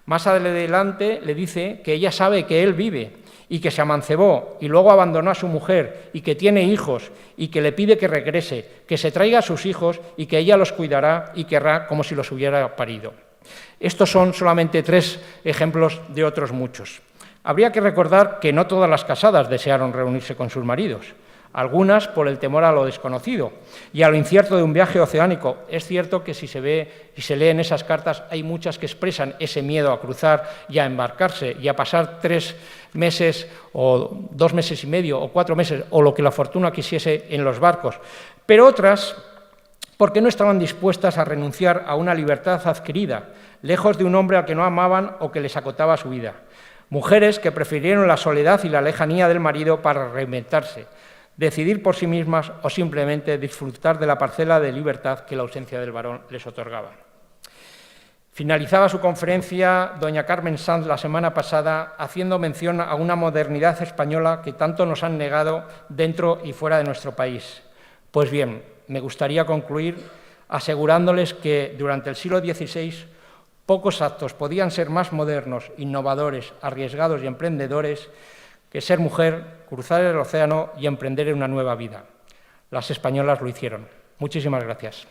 Más adelante le dice que ella sabe que él vive y que se amancebó y luego abandonó a su mujer y que tiene hijos y que le pide que regrese, que se traiga a sus hijos y que ella los cuidará y querrá como si los hubiera parido. Estos son solamente 3 ejemplos de otros muchos. Habría que recordar que no todas las casadas desearon reunirse con sus maridos. Algunas por el temor a lo desconocido y a lo incierto de un viaje oceánico. Es cierto que si se ve y se lee en esas cartas, hay muchas que expresan ese miedo a cruzar y a embarcarse y a pasar 3 meses o 2 meses y medio o 4 meses o lo que la fortuna quisiese en los barcos. Pero otras, porque no estaban dispuestas a renunciar a una libertad adquirida, lejos de un hombre al que no amaban o que les acotaba su vida. Mujeres que prefirieron la soledad y la lejanía del marido para reinventarse, decidir por sí mismas o simplemente disfrutar de la parcela de libertad que la ausencia del varón les otorgaba. Finalizaba su conferencia doña Carmen Sanz la semana pasada haciendo mención a una modernidad española que tanto nos han negado dentro y fuera de nuestro país. Pues bien, me gustaría concluir asegurándoles que durante el siglo XVI pocos actos podían ser más modernos, innovadores, arriesgados y emprendedores que ser mujer, cruzar el océano y emprender una nueva vida. Las españolas lo hicieron. Muchísimas gracias.